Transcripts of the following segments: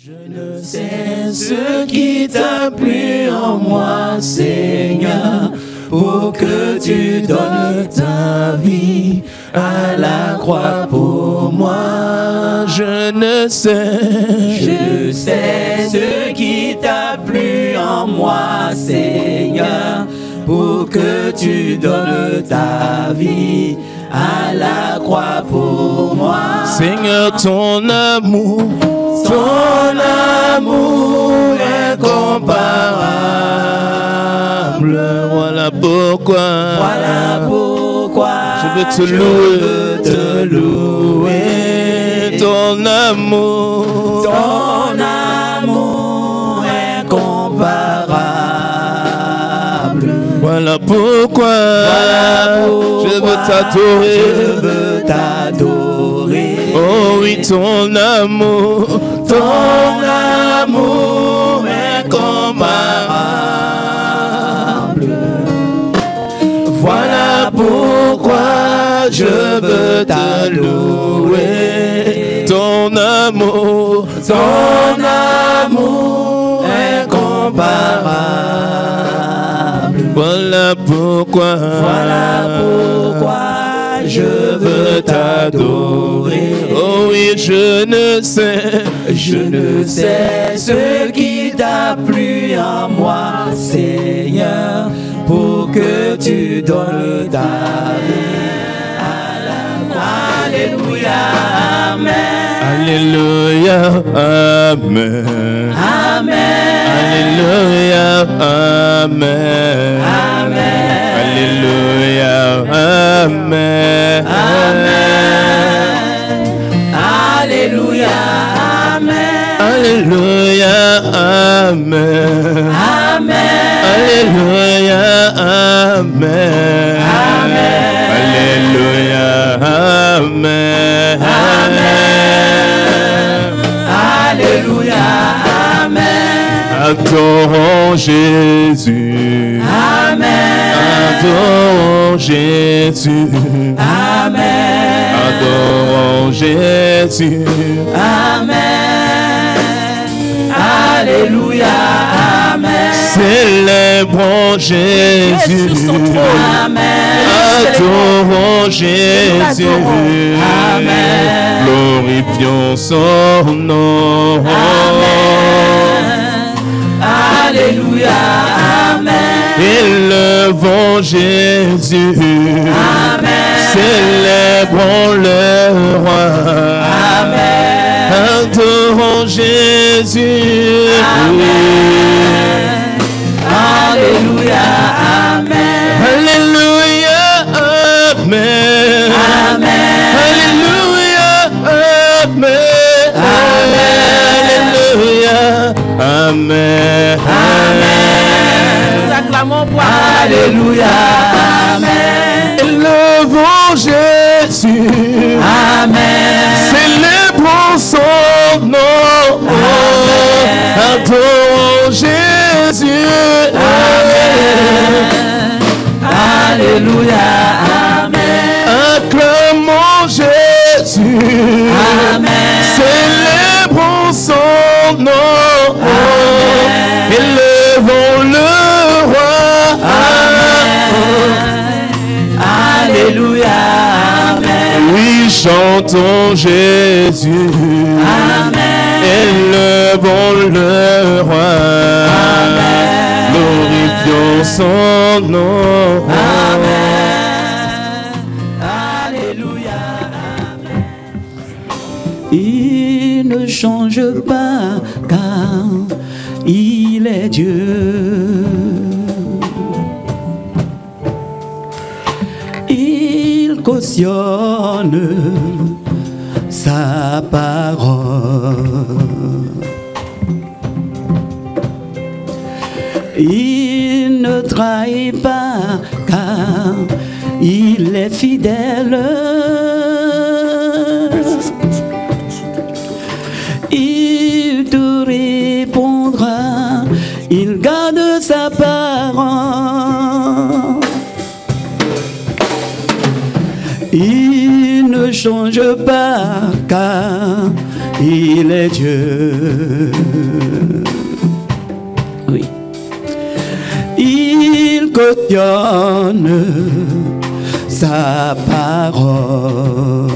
Je ne sais ce qui t'a plu en moi, Seigneur, pour que tu donnes ta vie à la croix pour moi. Je ne sais, je sais ce qui t'a plu en moi, Seigneur, pour que tu donnes ta vie à la croix pour moi. Seigneur, ton amour incomparable. Voilà pourquoi je veux te louer, ton amour incomparable. Voilà pourquoi je veux t'adorer. Oh oui, ton amour incomparable. Voilà pourquoi je veux te louer. Ton amour incomparable. Voilà pourquoi je veux t'adorer. Oh oui, je ne sais ce qui t'a plu en moi, Seigneur, pour que tu donnes ta vie à la croix. Alléluia, amen. Alléluia, amen. Amen. Alléluia, amen. Amen. Alléluia, amen. Amen. Alléluia, amen. Alléluia, amen. Amen. Alléluia, amen. Amen. Alléluia, amen. Amen. Alléluia, amen. Adorons Jésus. Amen. Adorons Jésus. Amen. Adorons Jésus. Amen. Alléluia. Amen. Célébrons Jésus. Amen. Adorons Jésus. Amen. Glorifions son nom. Amen. Alléluia. Amen. Élevons Jésus. Amen. Célébrons le roi. Amen. Adorons Jésus. Amen. Alléluia. Amen. Alléluia. Amen. Amen. Alléluia. Amen. Alléluia. Amen. Amen. Nous acclamons pour Alléluia. Amen. Élevons Jésus. Amen. Célébrons son nom. Amen. Adorons Jésus. Amen. Alléluia. Amen. Acclamons Jésus. Amen. Célébrons son nom. Amen. Élevons le roi. Amen. Alléluia. Amen. Oui, chantons Jésus. Amen. Élevons le roi. Amen. Glorifions son nom. Amen. Alléluia. Amen. Il ne change pas car il est Dieu. Il cautionne sa parole. Il ne trahit pas car il est fidèle. Il te répondra, il garde sa parole. Il ne change pas car il est Dieu. Oui. Il cautionne sa parole.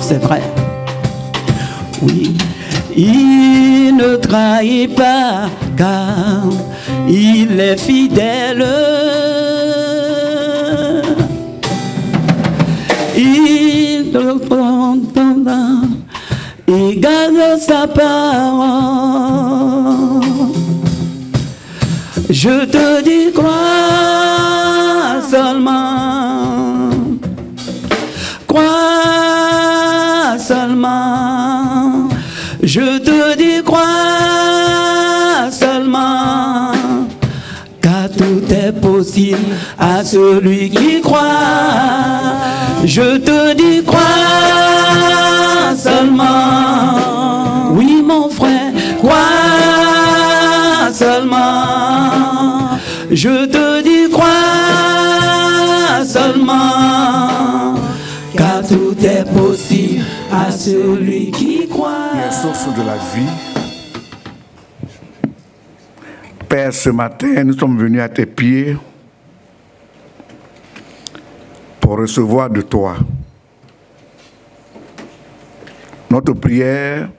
C'est vrai. Oui. Il ne trahit pas car il est fidèle. Il garde sa parole. Je te dis crois seulement, crois seulement. Je te dis crois seulement, car tout est possible à celui qui croit. Je te dis crois seulement, oui mon frère, crois seulement. Je te dis crois seulement, car tout est possible à celui qui croit. La source de la vie. Père, ce matin, nous sommes venus à tes pieds pour recevoir de toi. Notre prière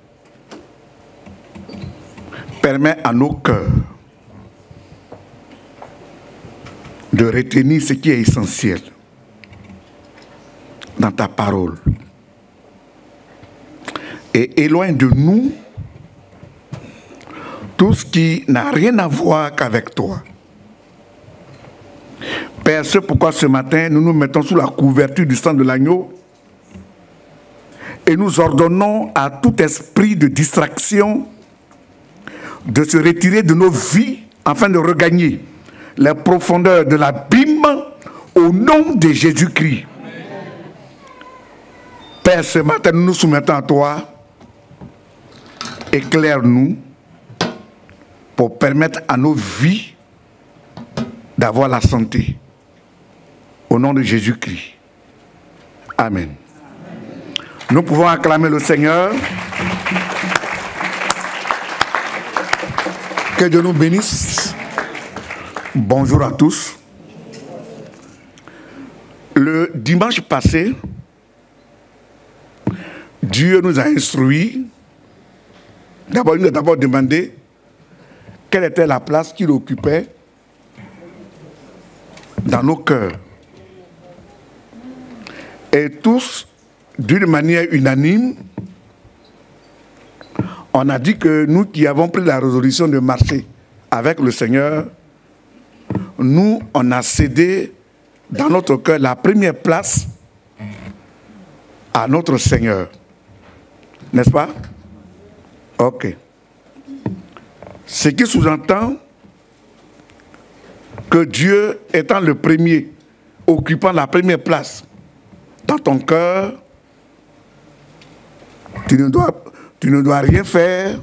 permet à nos cœurs de retenir ce qui est essentiel dans ta parole. Et éloigne de nous tout ce qui n'a rien à voir qu'avec toi. Père, c'est pourquoi ce matin, nous nous mettons sous la couverture du sang de l'agneau et nous ordonnons à tout esprit de distraction de se retirer de nos vies afin de regagner les profondeurs de l'abîme au nom de Jésus-Christ. Père, ce matin, nous nous soumettons à toi. Éclaire-nous pour permettre à nos vies d'avoir la santé. Au nom de Jésus-Christ. Amen. Nous pouvons acclamer le Seigneur. Que Dieu nous bénisse. Bonjour à tous. Le dimanche passé, Dieu nous a instruits. D'abord, il nous a d'abord demandé quelle était la place qu'il occupait dans nos cœurs. Et tous, d'une manière unanime, on a dit que nous qui avons pris la résolution de marcher avec le Seigneur, nous, on a cédé dans notre cœur la première place à notre Seigneur. N'est-ce pas? Ok. Ce qui sous-entend que Dieu étant le premier, occupant la première place dans ton cœur, tu ne dois rien faire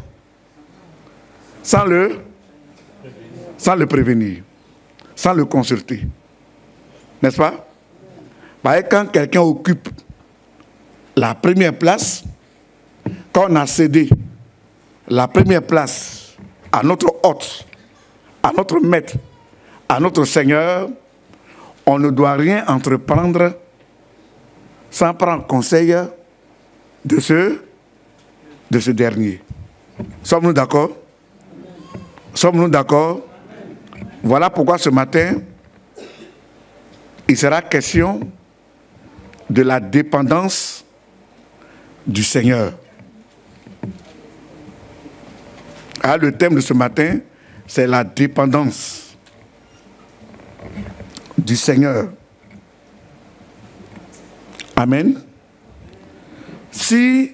sans le prévenir, sans le consulter. N'est-ce pas? Quand quelqu'un occupe la première place, quand on a cédé la première place à notre hôte, à notre maître, à notre Seigneur, on ne doit rien entreprendre sans prendre conseil de ce dernier. Sommes-nous d'accord? Sommes-nous d'accord? Voilà pourquoi ce matin, il sera question de la dépendance du Seigneur. Ah, le thème de ce matin, c'est la dépendance du Seigneur. Amen. Si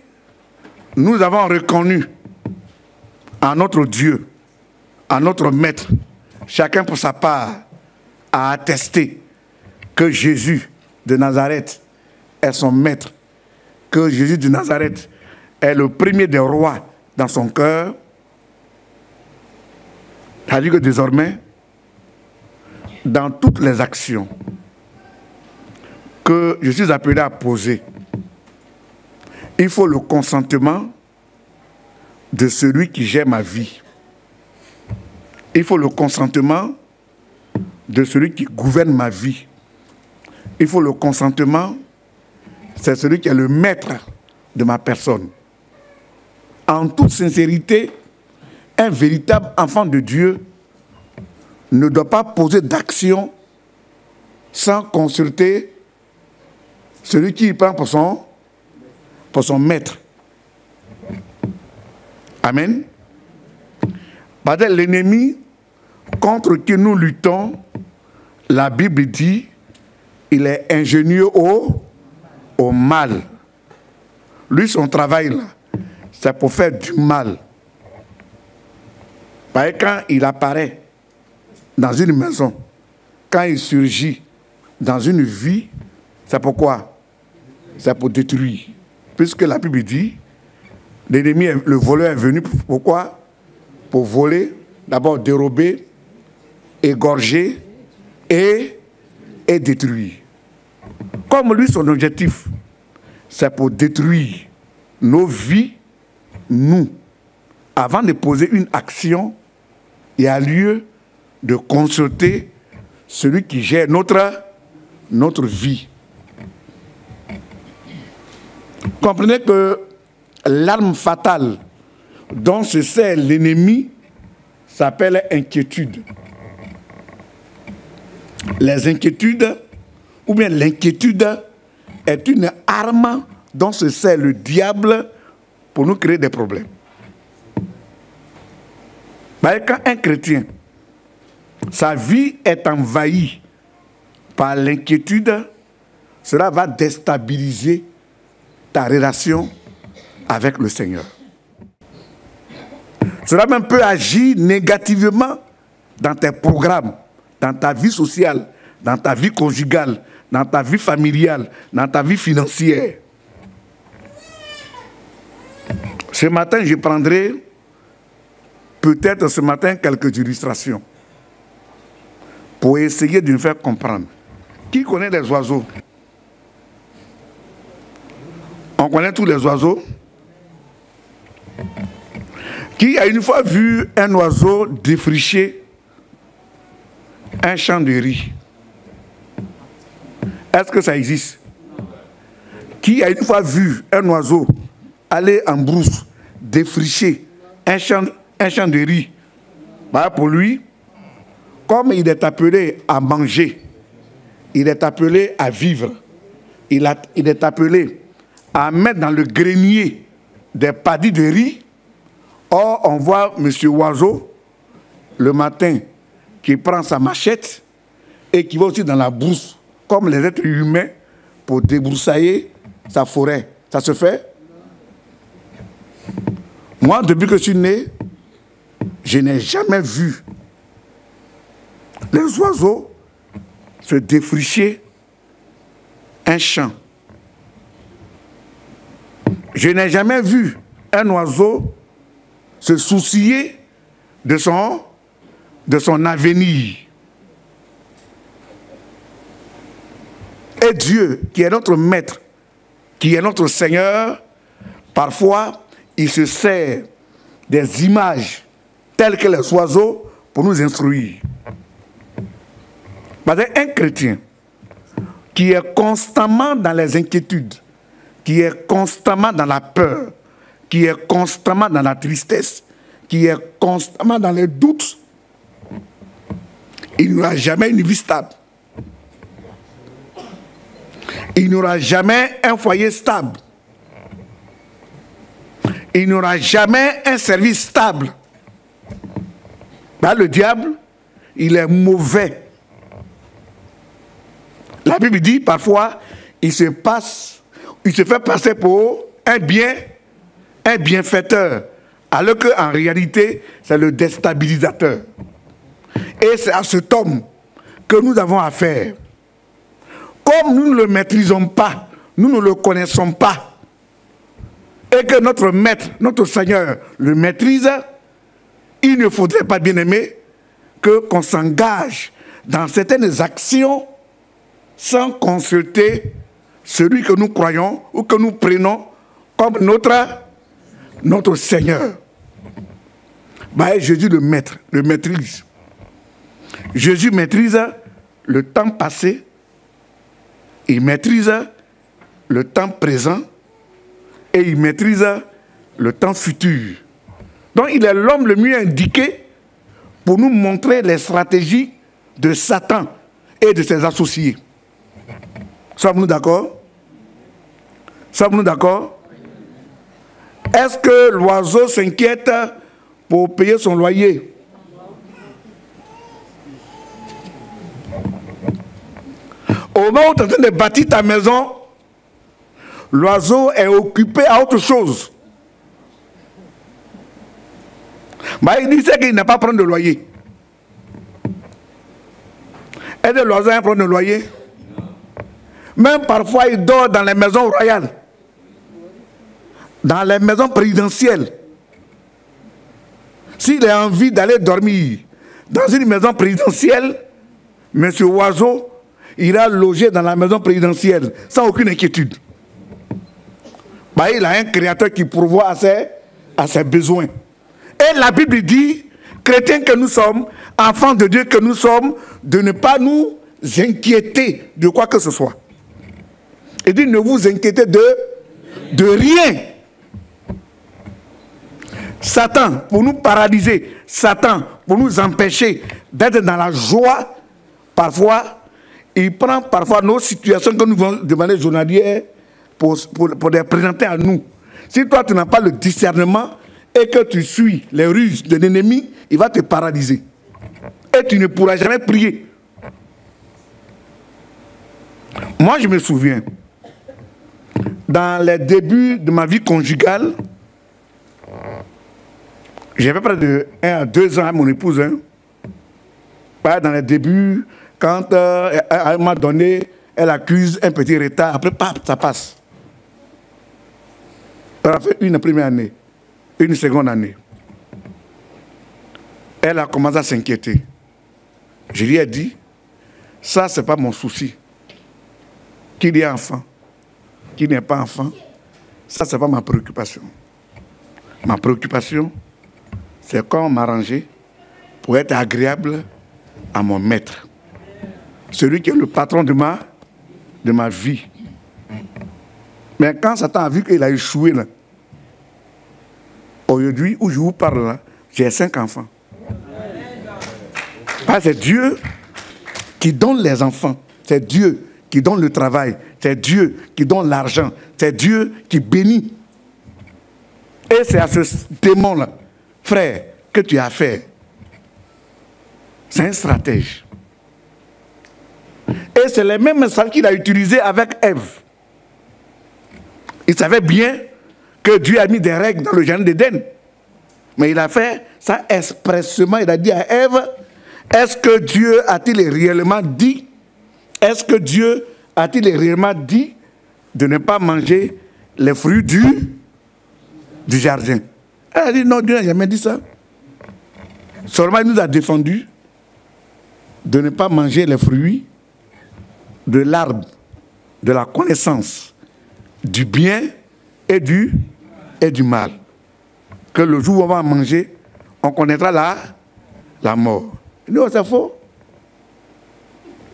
nous avons reconnu à notre Dieu, à notre Maître, chacun pour sa part, à attester que Jésus de Nazareth est son Maître, que Jésus de Nazareth est le premier des rois dans son cœur, c'est-à-dire que désormais, dans toutes les actions que je suis appelé à poser, il faut le consentement de celui qui gère ma vie. Il faut le consentement de celui qui gouverne ma vie. Il faut le consentement, c'est celui qui est le maître de ma personne. En toute sincérité, un véritable enfant de Dieu ne doit pas poser d'action sans consulter celui qui prend pour son maître. Amen. Parce que l'ennemi contre qui nous luttons, la Bible dit, il est ingénieux au mal. Lui, son travail, là, c'est pour faire du mal. Parce que quand il apparaît dans une maison, quand il surgit dans une vie, c'est pourquoi? C'est pour détruire. Puisque la Bible dit, l'ennemi, le voleur est venu, pourquoi? Pour voler, d'abord dérober, égorger et détruire. Comme lui, son objectif, c'est pour détruire nos vies, nous. Avant de poser une action, il y a lieu de consulter celui qui gère notre vie. Comprenez que l'arme fatale dont se sert l'ennemi s'appelle inquiétude. Les inquiétudes, ou bien l'inquiétude, est une arme dont se sert le diable pour nous créer des problèmes. Quand un chrétien, sa vie est envahie par l'inquiétude, cela va déstabiliser ta relation avec le Seigneur. Cela même peut agir négativement dans tes programmes, dans ta vie sociale, dans ta vie conjugale, dans ta vie familiale, dans ta vie financière. Ce matin, je prendrai peut-être quelques illustrations pour essayer de nous faire comprendre. Qui connaît les oiseaux? On connaît tous les oiseaux? Qui a une fois vu un oiseau défricher un champ de riz? Est-ce que ça existe? Qui a une fois vu un oiseau aller en brousse défricher un champ de riz? Bah, pour lui, comme il est appelé à manger, il est appelé à vivre, il est appelé à mettre dans le grenier des paddies de riz. Or, on voit M. Oiseau, le matin, qui prend sa machette et qui va aussi dans la brousse, comme les êtres humains, pour débroussailler sa forêt. Ça se fait? Moi, depuis que je suis né, je n'ai jamais vu les oiseaux se défricher un champ. Je n'ai jamais vu un oiseau se soucier de son avenir. Et Dieu, qui est notre maître, qui est notre Seigneur, parfois, il se sert des images telles que les oiseaux pour nous instruire. Parce qu'un chrétien qui est constamment dans les inquiétudes, qui est constamment dans la peur, qui est constamment dans la tristesse, qui est constamment dans les doutes, il n'aura jamais une vie stable. Il n'aura jamais un foyer stable. Il n'aura jamais un service stable. Ben, le diable, il est mauvais. La Bible dit parfois, il se fait passer pour un bienfaiteur, alors qu'en réalité, c'est le déstabilisateur. Et c'est à cet homme que nous avons affaire. Comme nous ne le maîtrisons pas, nous ne le connaissons pas, et que notre maître, notre Seigneur le maîtrise, il ne faudrait pas, bien aimé, qu'on s'engage dans certaines actions sans consulter celui que nous croyons ou que nous prenons comme notre Seigneur. Bah, Jésus le maîtrise. Jésus maîtrise le temps passé, il maîtrise le temps présent et il maîtrise le temps futur. Donc il est l'homme le mieux indiqué pour nous montrer les stratégies de Satan et de ses associés. Sommes-nous d'accord? Sommes-nous d'accord? Est-ce que l'oiseau s'inquiète pour payer son loyer? Au moment où tu es en train de bâtir ta maison, l'oiseau est occupé à autre chose. Bah, il dit qu'il n'a pas à prendre de loyer. Est-ce que l'oiseau a prendre de loyer? Même parfois, il dort dans les maisons royales, dans les maisons présidentielles. S'il a envie d'aller dormir dans une maison présidentielle, M. Oiseau ira loger dans la maison présidentielle sans aucune inquiétude. Bah, il a un créateur qui pourvoit à ses besoins. Et la Bible dit, chrétiens que nous sommes, enfants de Dieu que nous sommes, de ne pas nous inquiéter de quoi que ce soit. Il dit, ne vous inquiétez de rien. Satan, pour nous paralyser, Satan, pour nous empêcher d'être dans la joie, parfois, il prend parfois nos situations que nous devons demander journalières pour les présenter à nous. Si toi, tu n'as pas le discernement et que tu suis les ruses de l'ennemi, il va te paralyser. Et tu ne pourras jamais prier. Moi, je me souviens, dans les débuts de ma vie conjugale, j'avais près de 1 à 2 ans à mon épouse. Dans les débuts, quand à un moment donné, elle accuse un petit retard, après, ça passe. Elle a fait une première année, une seconde année. Elle a commencé à s'inquiéter. Je lui ai dit, ça, ce n'est pas mon souci. Qu'il y ait enfant, qu'il n'y ait pas enfant, ça, ce n'est pas ma préoccupation. Ma préoccupation, c'est comment m'arranger pour être agréable à mon maître. Celui qui est le patron de ma vie. Mais quand Satan a vu qu'il a échoué, là, aujourd'hui, où je vous parle, là, j'ai 5 enfants. C'est Dieu qui donne les enfants. C'est Dieu qui donne le travail. C'est Dieu qui donne l'argent. C'est Dieu qui bénit. Et c'est à ce démon-là, frère, que tu as affaire. C'est un stratège. Et c'est le même message qu'il a utilisé avec Ève. Il savait bien que Dieu a mis des règles dans le jardin d'Éden. Mais il a fait ça expressément. Il a dit à Ève, est-ce que Dieu a-t-il réellement dit, est-ce que Dieu a-t-il réellement dit de ne pas manger les fruits du jardin? Elle a dit non, Dieu n'a jamais dit ça. Seulement il nous a défendu de ne pas manger les fruits de l'arbre de la connaissance du bien et du mal. Que le jour où on va manger, on connaîtra la mort. Non, c'est faux.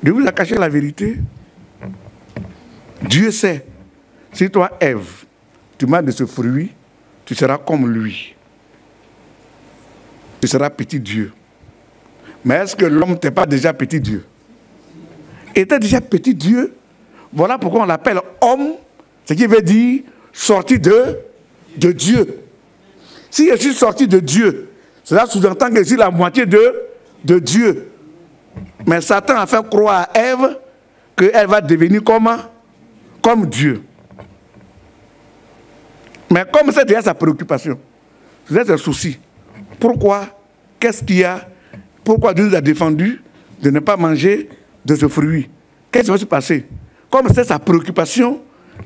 Dieu vous a caché la vérité. Dieu sait. Si toi, Ève, tu manges de ce fruit, tu seras comme lui. Tu seras petit Dieu. Mais est-ce que l'homme n'était pas déjà petit Dieu? Il était déjà petit Dieu. Voilà pourquoi on l'appelle homme, ce qui veut dire sorti de Dieu. Si je suis sorti de Dieu, cela sous-entend que je suis la moitié de Dieu. Mais Satan a fait croire à Ève qu'elle va devenir comme Dieu. Mais comme c'est déjà sa préoccupation, c'est un souci. Pourquoi? Qu'est-ce qu'il y a? Pourquoi Dieu nous a défendu de ne pas manger de ce fruit? Qu'est-ce qui va se passer? Comme c'est sa préoccupation,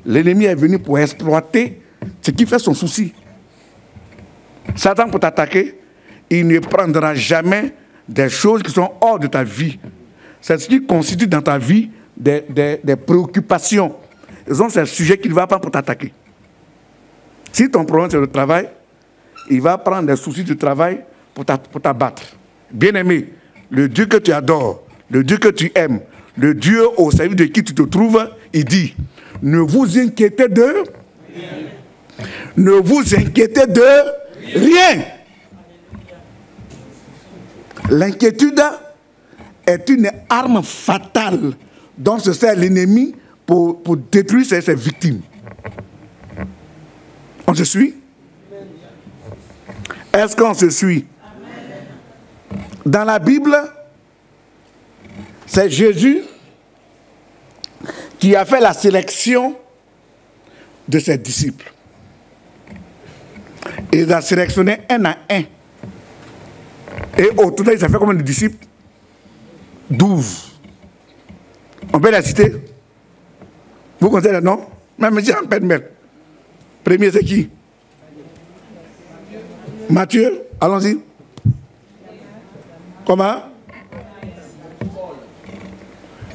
l'ennemi est venu pour exploiter ce qui fait son souci. Satan, pour t'attaquer, il ne prendra jamais des choses qui sont hors de ta vie. C'est ce qui constitue dans ta vie des préoccupations. Ce sont ces sujets qu'il va prendre pour t'attaquer. Si ton problème c'est le travail, il va prendre des soucis de travail pour t'abattre. Bien-aimé, le Dieu que tu adores, le Dieu que tu aimes, le Dieu au service de qui tu te trouves, il dit, ne vous inquiétez de rien. Ne vous inquiétez de rien. L'inquiétude est une arme fatale dont se sert l'ennemi pour détruire ses victimes. On se suit? Est-ce qu'on se suit? Dans la Bible, c'est Jésus qui a fait la sélection de ses disciples. Il les a sélectionnés un à un. Et au total, il a fait combien de disciples? 12. On peut les citer? Vous connaissez les noms? Même si en pêle-mêle. Premier, c'est qui? Matthieu, allons-y. Comment?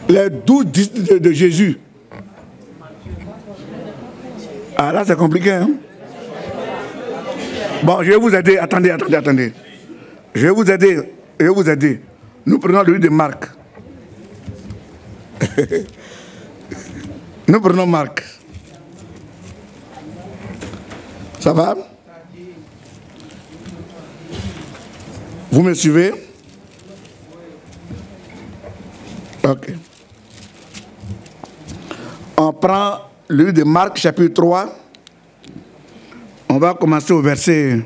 Les 12 disciples de Jésus. Ah là, c'est compliqué, hein? Bon, je vais vous aider. Attendez. Je vais vous aider. Nous prenons le livre de Marc. Nous prenons Marc. Ça va? Vous me suivez? Ok. On prend le livre de Marc, chapitre 3. On va commencer au verset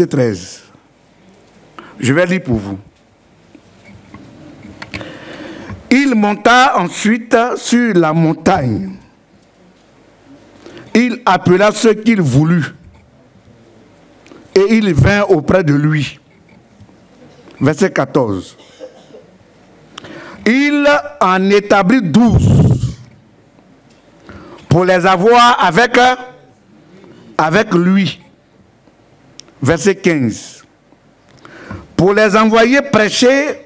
13. Je vais lire pour vous. Il monta ensuite sur la montagne. Il appela ceux qu'il voulut. Et il vint auprès de lui. Verset 14. Il en établit 12 pour les avoir avec lui. Verset 15. Pour les envoyer prêcher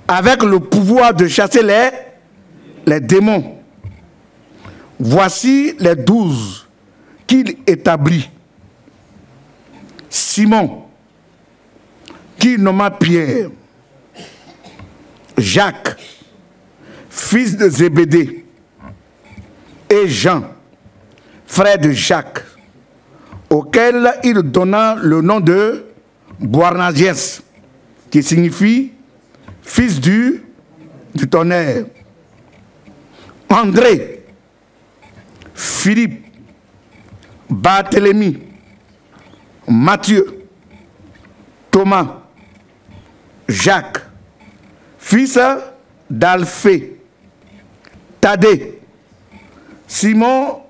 avec le pouvoir de chasser les démons. Voici les 12 qu'il établit. Simon, qui nomma Pierre, Jacques, fils de Zébédée, et Jean, frère de Jacques, auquel il donna le nom de Boanerges, qui signifie fils du tonnerre. André, Philippe, Barthélemy, Matthieu, Thomas, Jacques, fils d'Alphée, Thaddée, Simon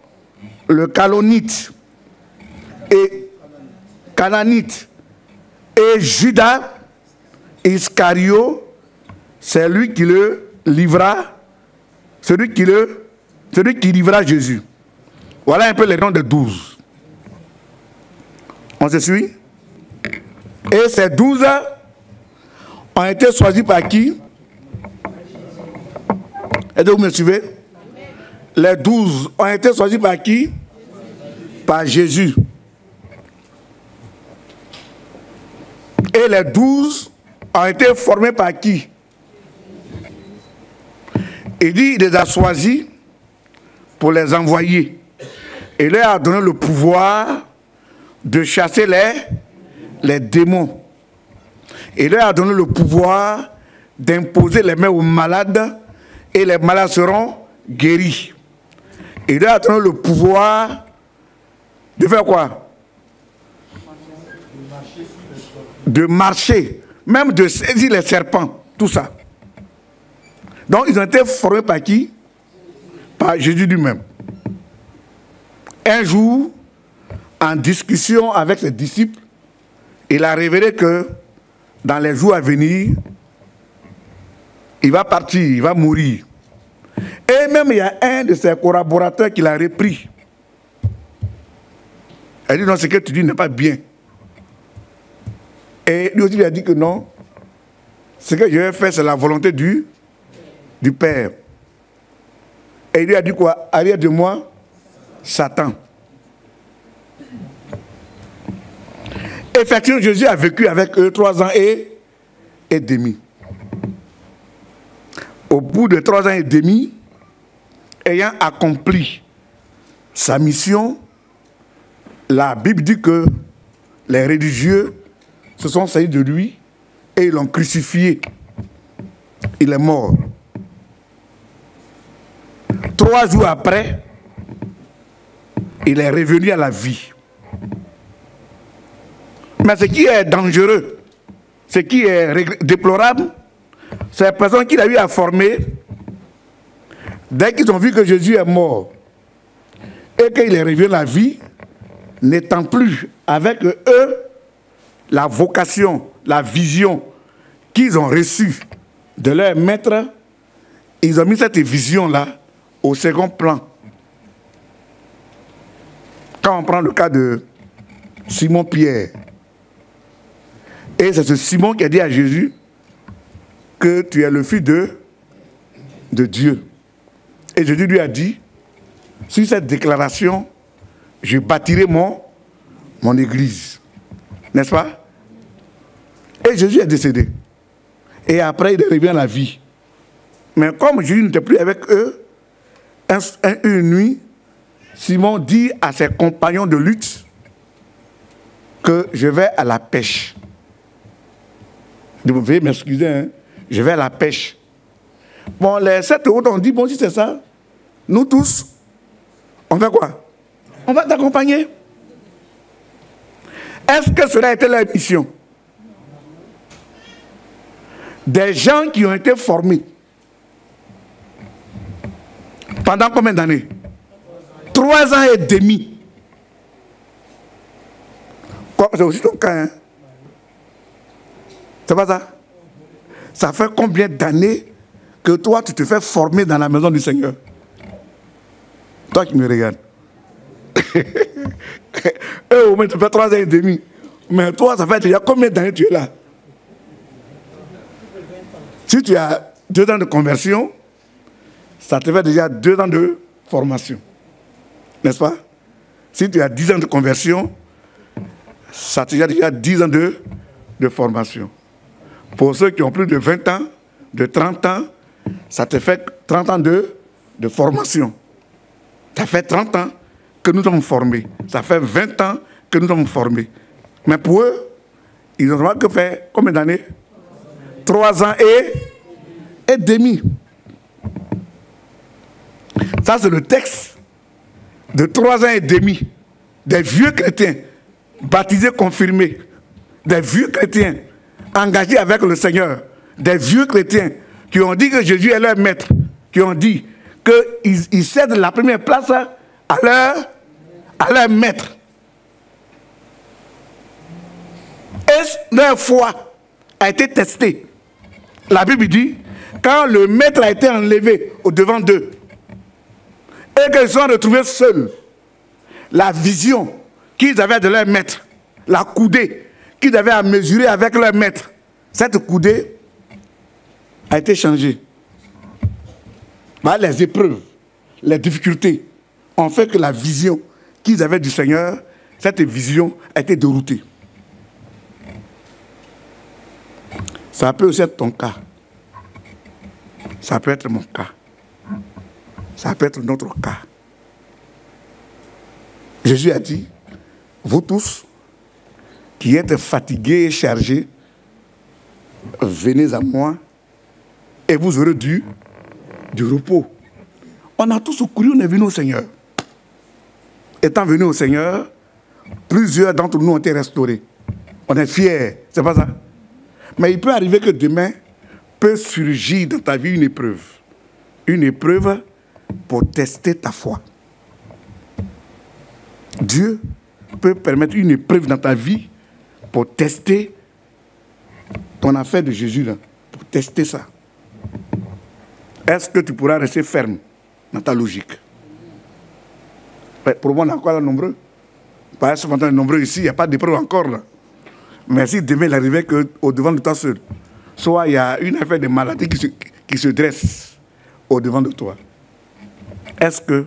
le Calonite et Cananite, et Judas Iscario, c'est lui qui le livra, celui qui livra Jésus. Voilà un peu les noms de 12. On se suit? Et ces 12 ont été choisis par qui? Est-ce que vous me suivez? Les 12 ont été choisis par qui? Par Jésus. Et les 12 ont été formés par qui? Il dit il les a choisis pour les envoyer. Et il leur a donné le pouvoir de chasser les démons. Et il leur a donné le pouvoir d'imposer les mains aux malades et les malades seront guéris. Et il leur a donné le pouvoir de faire quoi? De marcher, même de saisir les serpents, tout ça. Donc ils ont été formés par qui? Par Jésus lui-même. Un jour, en discussion avec ses disciples, il a révélé que dans les jours à venir, il va partir, il va mourir. Et même il y a un de ses collaborateurs qui l'a repris. Il dit non, ce que tu dis n'est pas bien. Et lui aussi il a dit que non, ce que je vais faire c'est la volonté du Père. Et il lui a dit quoi? Arrière de moi, Satan. Effectivement, Jésus a vécu avec eux 3 ans et demi. Au bout de 3 ans et demi, ayant accompli sa mission, la Bible dit que les religieux se sont saisis de lui et ils l'ont crucifié. Il est mort. 3 jours après, il est revenu à la vie. Mais ce qui est dangereux, ce qui est déplorable, c'est les personnes qu'il a eu à former. Dès qu'ils ont vu que Jésus est mort et qu'il est revenu à la vie, n'étant plus avec eux la vocation, la vision qu'ils ont reçue de leur maître, ils ont mis cette vision-là au second plan. Quand on prend le cas de Simon-Pierre, et c'est ce Simon qui a dit à Jésus que tu es le fils de Dieu. Et Jésus lui a dit, sur cette déclaration, je bâtirai mon église. N'est-ce pas? Et Jésus est décédé. Et après, il est revenu à la vie. Mais comme Jésus n'était plus avec eux, une nuit, Simon dit à ses compagnons de lutte que je vais à la pêche. Vous pouvez m'excuser, hein? Je vais à la pêche. Bon, les 7 autres ont dit, bon, si c'est ça, nous tous, on fait quoi? On va t'accompagner. Est-ce que cela a été leur mission? Des gens qui ont été formés. Pendant combien d'années? 3 ans et demi. C'est aussi ton cas, hein? C'est pas ça? Ça fait combien d'années que toi, tu te fais former dans la maison du Seigneur? Toi qui me regardes. Au moins, tu fais 3 ans et demi. Mais toi, ça fait déjà combien d'années tu es là? Si tu as 2 ans de conversion, ça te fait déjà 2 ans de formation. N'est-ce pas? Si tu as 10 ans de conversion, ça te fait déjà 10 ans de formation. Pour ceux qui ont plus de 20 ans, de 30 ans, ça te fait 30 ans de formation. Ça fait 30 ans que nous sommes formés. Ça fait 20 ans que nous sommes formés. Mais pour eux, ils n'ont que fait combien d'années? 3 ans et demi. Ça, c'est le texte de 3 ans et demi des vieux chrétiens, baptisés, confirmés, des vieux chrétiens engagés avec le Seigneur, des vieux chrétiens qui ont dit que Jésus est leur maître, qui ont dit qu'ils cèdent la première place à leur maître. Et leur foi a été testée. La Bible dit, quand le maître a été enlevé au-devant d'eux, et qu'ils se sont retrouvés seuls, la vision qu'ils avaient de leur maître, la coudée qu'ils avaient à mesurer avec leur maître, cette coudée a été changée. Les épreuves, les difficultés ont fait que la vision qu'ils avaient du Seigneur, cette vision a été déroutée. Ça peut aussi être ton cas. Ça peut être mon cas. Ça peut être notre cas. Jésus a dit, vous tous qui êtes fatigués et chargés, venez à moi et vous aurez du repos. On a tous couru, on est venus au Seigneur. Étant venus au Seigneur, plusieurs d'entre nous ont été restaurés. On est fiers, c'est pas ça? Mais il peut arriver que demain peut surgir dans ta vie une épreuve. Une épreuve pour tester ta foi. Dieu peut permettre une épreuve dans ta vie pour tester ton affaire de Jésus, là, pour tester ça. Est-ce que tu pourras rester ferme dans ta logique? Pour moi, on est encore là nombreux. Pas seulement nombreux ici, il n'y a pas d'épreuve encore là. Mais si demain il arrivait qu'au-devant de toi seul, soit il y a une affaire de maladie qui se dresse au-devant de toi, est-ce que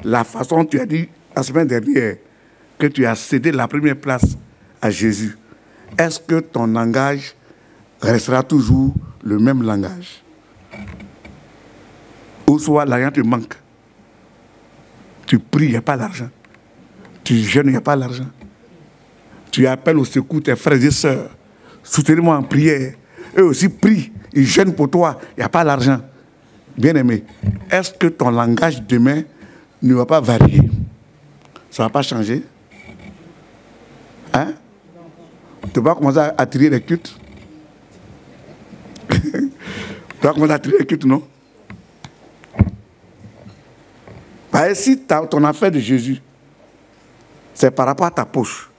la façon dont tu as dit la semaine dernière que tu as cédé la première place à Jésus, est-ce que ton langage restera toujours le même langage? Ou soit l'argent te manque. Tu pries, il n'y a pas l'argent. Tu jeûnes, il n'y a pas l'argent. Tu appelles au secours tes frères et sœurs. Soutenez-moi en prière. Eux aussi prient, ils jeûnent pour toi, il n'y a pas l'argent. Bien-aimé, est-ce que ton langage demain ne va pas varier? Ça ne va pas changer? Hein? Tu vas commencer à attirer les cultes? Tu vas commencer à attirer les cultes, non? Si ton affaire de Jésus, c'est par rapport à ta poche,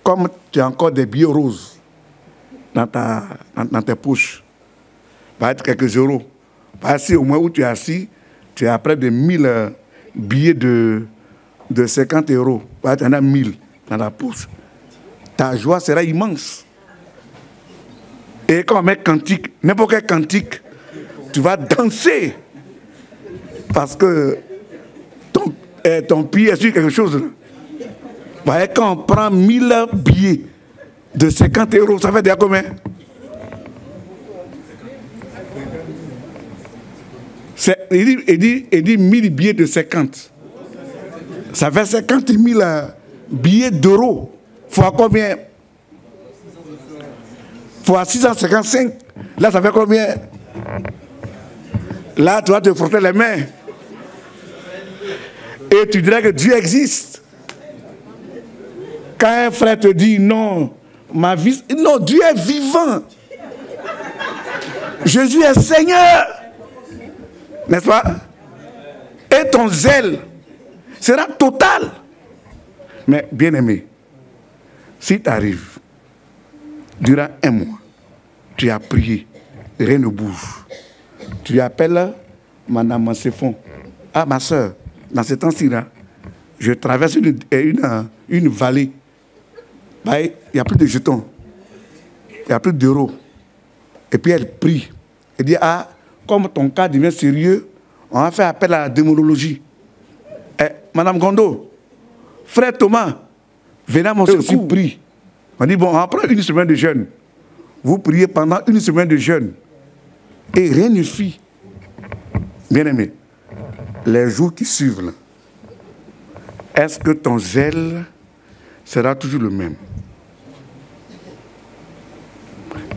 comme tu as encore des billets roses dans tes poches, va être quelques euros. Si au moins où tu es assis, tu as près de 1000 billets de 50 euros. Tu en as 1000 dans la poche. Ta joie sera immense. Et quand on met cantique, n'importe quel cantique, tu vas danser. Parce que ton pied est sur quelque chose. Quand on prend 1000 billets de 50 euros, ça fait déjà combien? Il dit 1000 billets de 50. Ça fait 50 000 billets d'euros. Fois combien? Fois 655. Là, ça fait combien? Là, tu vas te frotter les mains. Et tu dirais que Dieu existe. Quand un frère te dit non, ma vie... Non, Dieu est vivant. Jésus est Seigneur. N'est-ce pas? Et ton zèle sera total. Mais bien aimé, si tu arrives, durant un mois, tu as prié, rien ne bouge. Tu appelles Madame Mansefon. Ah, ma soeur, dans ce temps-ci, je traverse une vallée. Il n'y a plus de jetons. Il n'y a plus d'euros. Et puis elle prie. Elle dit, ah, comme ton cas devient sérieux, on va faire appel à la démonologie. Madame Gondo, frère Thomas, venez à mon secours, prie. On dit, bon, on va prendre une semaine de jeûne. Vous priez pendant une semaine de jeûne. Et rien ne fit. Bien aimé, les jours qui suivent, là, est-ce que ton zèle sera toujours le même?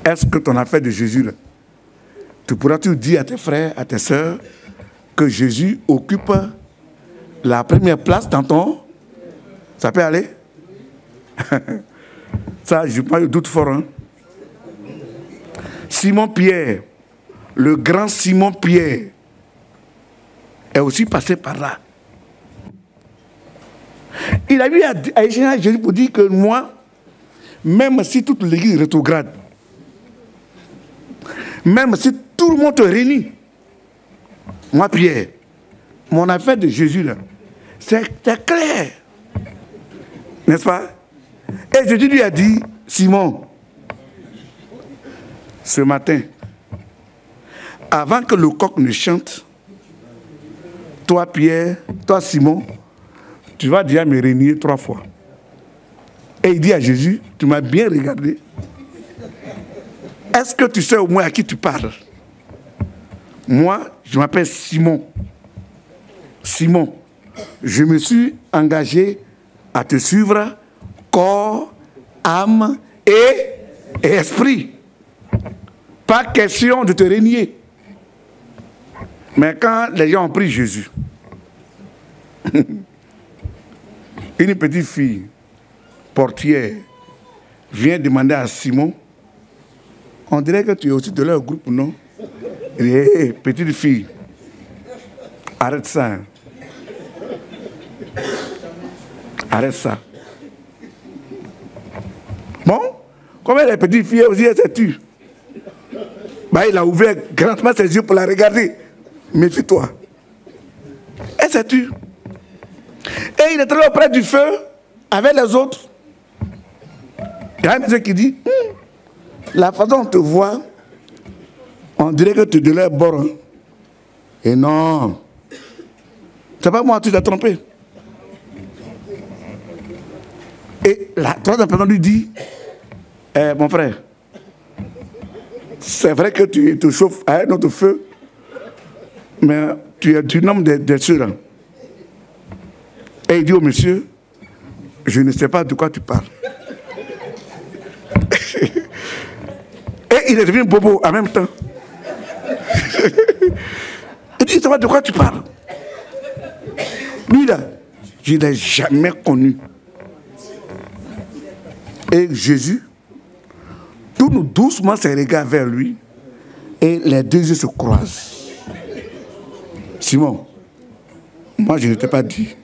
Est-ce que ton affaire de Jésus, là, tu pourras-tu dire à tes frères, à tes sœurs, que Jésus occupe la première place dans ton... Ça peut aller? Ça, je parle de doute fort. Hein? Simon-Pierre, le grand Simon-Pierre, est aussi passé par là. Il a vu à Jésus pour dire que moi, même si toute l'église rétrograde, même si tout le monde te réunit, moi, Pierre, mon affaire de Jésus, là, c'est clair. N'est-ce pas? Et Jésus lui a dit, Simon, ce matin, avant que le coq ne chante, toi, Pierre, toi, Simon, tu vas déjà me renier 3 fois. Et il dit à Jésus, tu m'as bien regardé. Est-ce que tu sais au moins à qui tu parles? Moi, je m'appelle Simon. Simon, je me suis engagé à te suivre corps, âme et esprit. Pas question de te renier. Mais quand les gens ont pris Jésus, une petite fille portière vient demander à Simon, on dirait que tu es aussi de leur groupe, non? Il dit, hey, petite fille, arrête ça. Arrête ça. Bon, combien de petites filles aussi, elle s'est tue? Il a ouvert grandement ses yeux pour la regarder. Méfie-toi. Elle s'est tue. Et il est allé auprès du feu avec les autres. Il y a un monsieur qui dit, la façon dont on te voit, on dirait que tu es de leur bord. Et non. C'est pas moi, tu t'es trompé. Et la troisième personne lui dit, mon frère, c'est vrai que tu te chauffes à un autre feu, mais tu es du nombre des cieux. Et il dit au monsieur, je ne sais pas de quoi tu parles. Et il est devenu bobo en même temps. Il dit, je ne sais pas de quoi tu parles. Lui là, je ne l'ai jamais connu. Et Jésus tourne doucement ses regards vers lui et les deux yeux se croisent. Simon, moi je ne t'ai pas dit.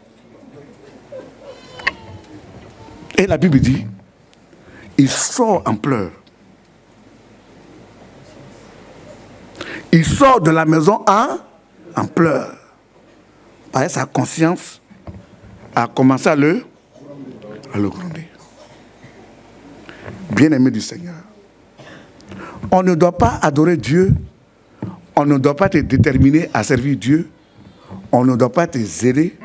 Et la Bible dit, il sort en pleurs. Il sort de la maison en pleurs. Parce que sa conscience a commencé à le gronder. Bien-aimé du Seigneur, on ne doit pas adorer Dieu, on ne doit pas être déterminé à servir Dieu, on ne doit pas être zélé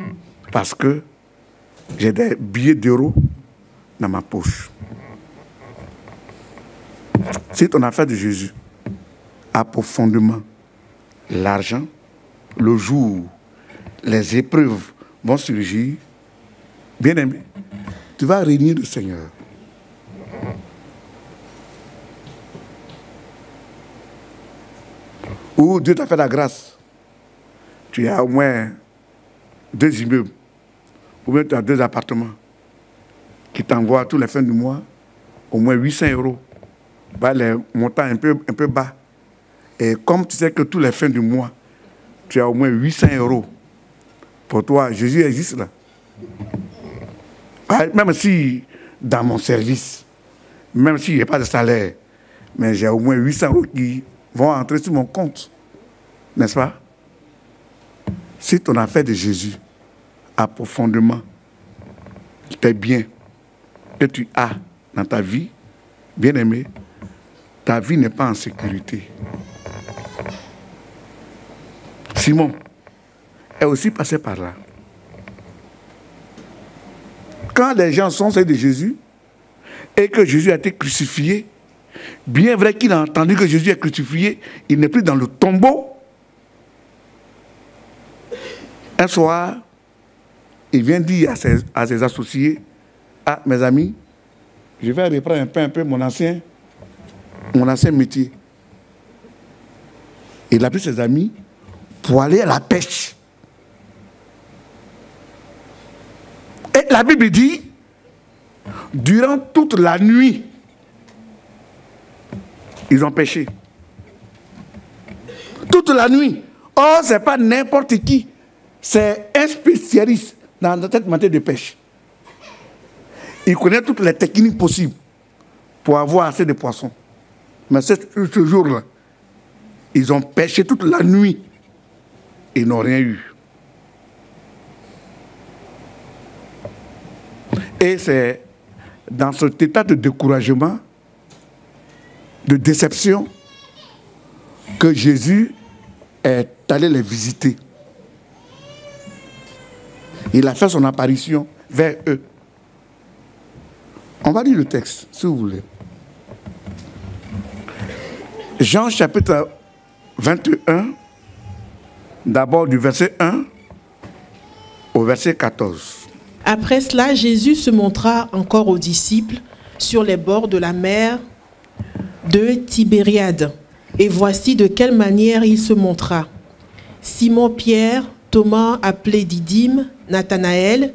parce que j'ai des billets d'euros dans ma poche. Si ton affaire de Jésus a profondément l'argent, le jour où les épreuves vont surgir, bien-aimé, tu vas régner le Seigneur. Ou Dieu t'a fait la grâce. Tu as au moins 2 immeubles, ou bien tu as 2 appartements qui t'envoient tous les fins du mois au moins 800 €. Bah, les montants un peu bas. Et comme tu sais que tous les fins du mois, tu as au moins 800 €. Pour toi, Jésus existe là. Bah, même si dans mon service, même s'il n'y a pas de salaire, mais j'ai au moins 800 € qui vont entrer sur mon compte. N'est-ce pas? Si ton affaire de Jésus a profondément tes biens que tu as dans ta vie, bien-aimé, ta vie n'est pas en sécurité. Simon est aussi passé par là. Quand les gens sont ceux de Jésus et que Jésus a été crucifié, bien vrai qu'il a entendu que Jésus est crucifié, il n'est plus dans le tombeau. Un soir, il vient dire à ses associés, ah, mes amis, je vais reprendre un peu mon ancien métier. Il a pris ses amis pour aller à la pêche. Et la Bible dit, durant toute la nuit, ils ont pêché. Toute la nuit. Oh, ce n'est pas n'importe qui. C'est un spécialiste dans cette matière de pêche. Il connaît toutes les techniques possibles pour avoir assez de poissons. Mais ce jour-là, ils ont pêché toute la nuit. Ils n'ont rien eu. Et c'est dans cet état de découragement, de déception, que Jésus est allé les visiter. Il a fait son apparition vers eux. On va lire le texte, si vous voulez. Jean chapitre 21, d'abord du verset 1 au verset 14. Après cela, Jésus se montra encore aux disciples sur les bords de la mer de Tibériade. Et voici de quelle manière il se montra. Simon-Pierre, Thomas appelé Didyme, Nathanaël,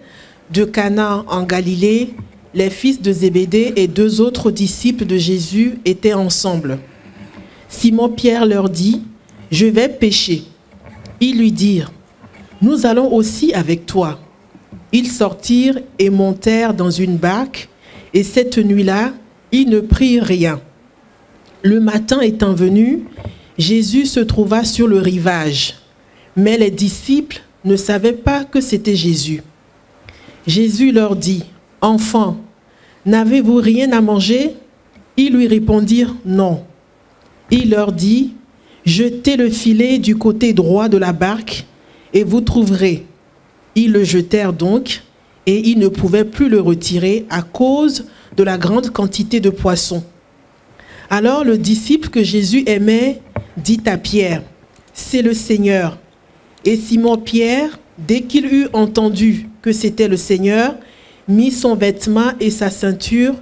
de Cana en Galilée, les fils de Zébédée et 2 autres disciples de Jésus étaient ensemble. Simon-Pierre leur dit, « Je vais pêcher. » Ils lui dirent, « Nous allons aussi avec toi. » Ils sortirent et montèrent dans une barque, et cette nuit-là, ils ne prirent rien. Le matin étant venu, Jésus se trouva sur le rivage, mais les disciples ne savaient pas que c'était Jésus. Jésus leur dit, « Enfants, n'avez-vous rien à manger ?» Ils lui répondirent, « Non. » Il leur dit, « Jetez le filet du côté droit de la barque, et vous trouverez. » Ils le jetèrent donc, et ils ne pouvaient plus le retirer à cause de la grande quantité de poissons. Alors le disciple que Jésus aimait dit à Pierre, « C'est le Seigneur. » Et Simon-Pierre, dès qu'il eut entendu que c'était le Seigneur, mit son vêtement et sa ceinture,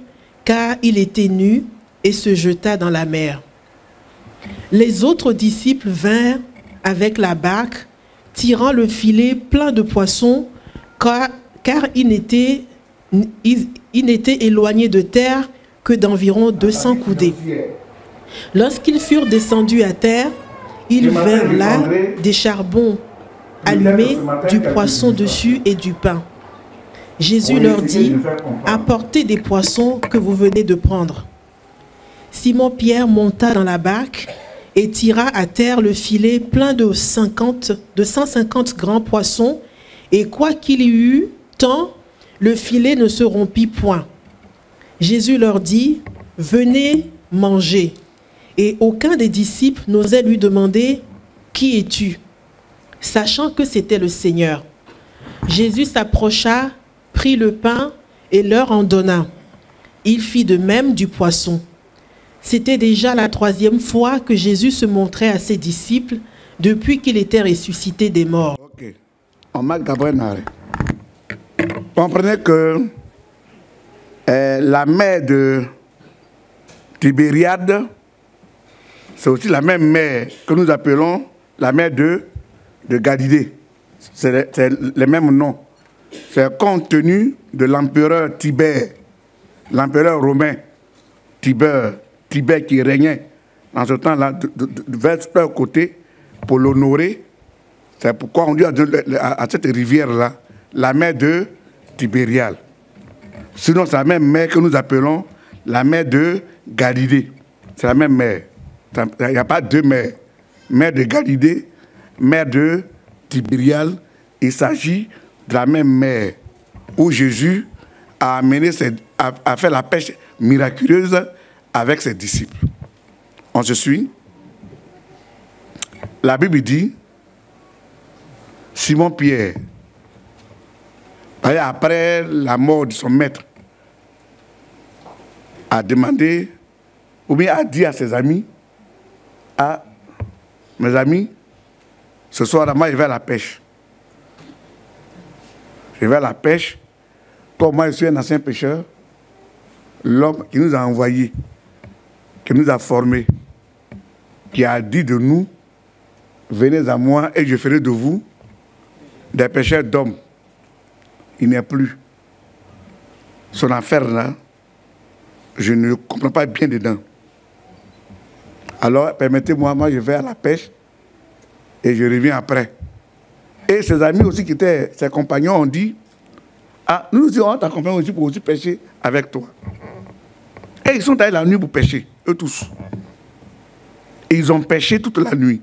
car il était nu, et se jeta dans la mer. Les autres disciples vinrent avec la barque, tirant le filet plein de poissons, car il n'était éloigné de terre que d'environ 200 coudées. Lorsqu'ils furent descendus à terre, ils vinrent là des charbons allumés, du poisson dessus et du pain. Jésus leur dit, « Apportez des poissons que vous venez de prendre. » Simon-Pierre monta dans la barque et tira à terre le filet plein de 150 grands poissons, et quoiqu'il y eût tant, le filet ne se rompit point. Jésus leur dit, « Venez manger. » Et aucun des disciples n'osait lui demander, « Qui es-tu » sachant que c'était le Seigneur. Jésus s'approcha, prit le pain et leur en donna. Il fit de même du poisson. C'était déjà la 3e fois que Jésus se montrait à ses disciples depuis qu'il était ressuscité des morts. Ok. On marque Gabriel Naré. Comprenez que la mer de Tibériade, c'est aussi la même mer que nous appelons la mer de Galilée. C'est le même nom. C'est compte tenu de l'empereur Tibère, l'empereur romain Tibère qui régnait dans ce temps-là vers leur côté pour l'honorer. C'est pourquoi on dit à cette rivière-là la mer de Tibériade. Sinon, c'est la même mer que nous appelons la mer de Galilée. C'est la même mer. Il n'y a pas deux mers. Mer de Galilée, mer de Tibériade. Il s'agit de la même mer où Jésus a fait la pêche miraculeuse avec ses disciples. On se suit. La Bible dit, Simon-Pierre, après la mort de son maître, a demandé, ou bien a dit à ses amis, mes amis, ce soir, moi, je vais à la pêche. Je vais à la pêche. Comme moi, je suis un ancien pêcheur, l'homme qui nous a envoyés, qui nous a formés, qui a dit de nous, venez à moi et je ferai de vous des pêcheurs d'hommes. Il n'est plus. Son affaire là, je ne comprends pas bien dedans. Alors, permettez-moi, moi je vais à la pêche et je reviens après. Et ses amis aussi qui étaient ses compagnons ont dit, nous aussi on t'accompagne aussi pour aussi pêcher avec toi. Et ils sont allés la nuit pour pêcher, eux tous. Et ils ont pêché toute la nuit.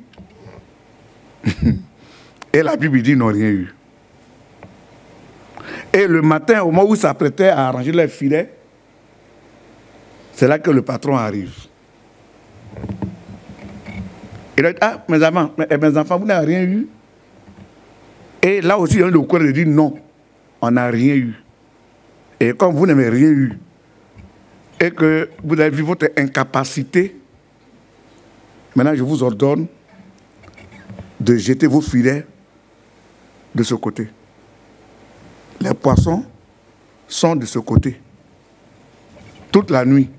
Et la Bible dit qu'ils n'ont rien eu. Et le matin, au moment où ils s'apprêtaient à arranger leur filet, c'est là que le patron arrive. Il a dit, mes enfants, vous n'avez rien eu. Et là aussi, il y a le coin de dire, non, on n'a rien eu. Et comme vous n'avez rien eu, et que vous avez vu votre incapacité, maintenant je vous ordonne de jeter vos filets de ce côté. Les poissons sont de ce côté. Toute la nuit,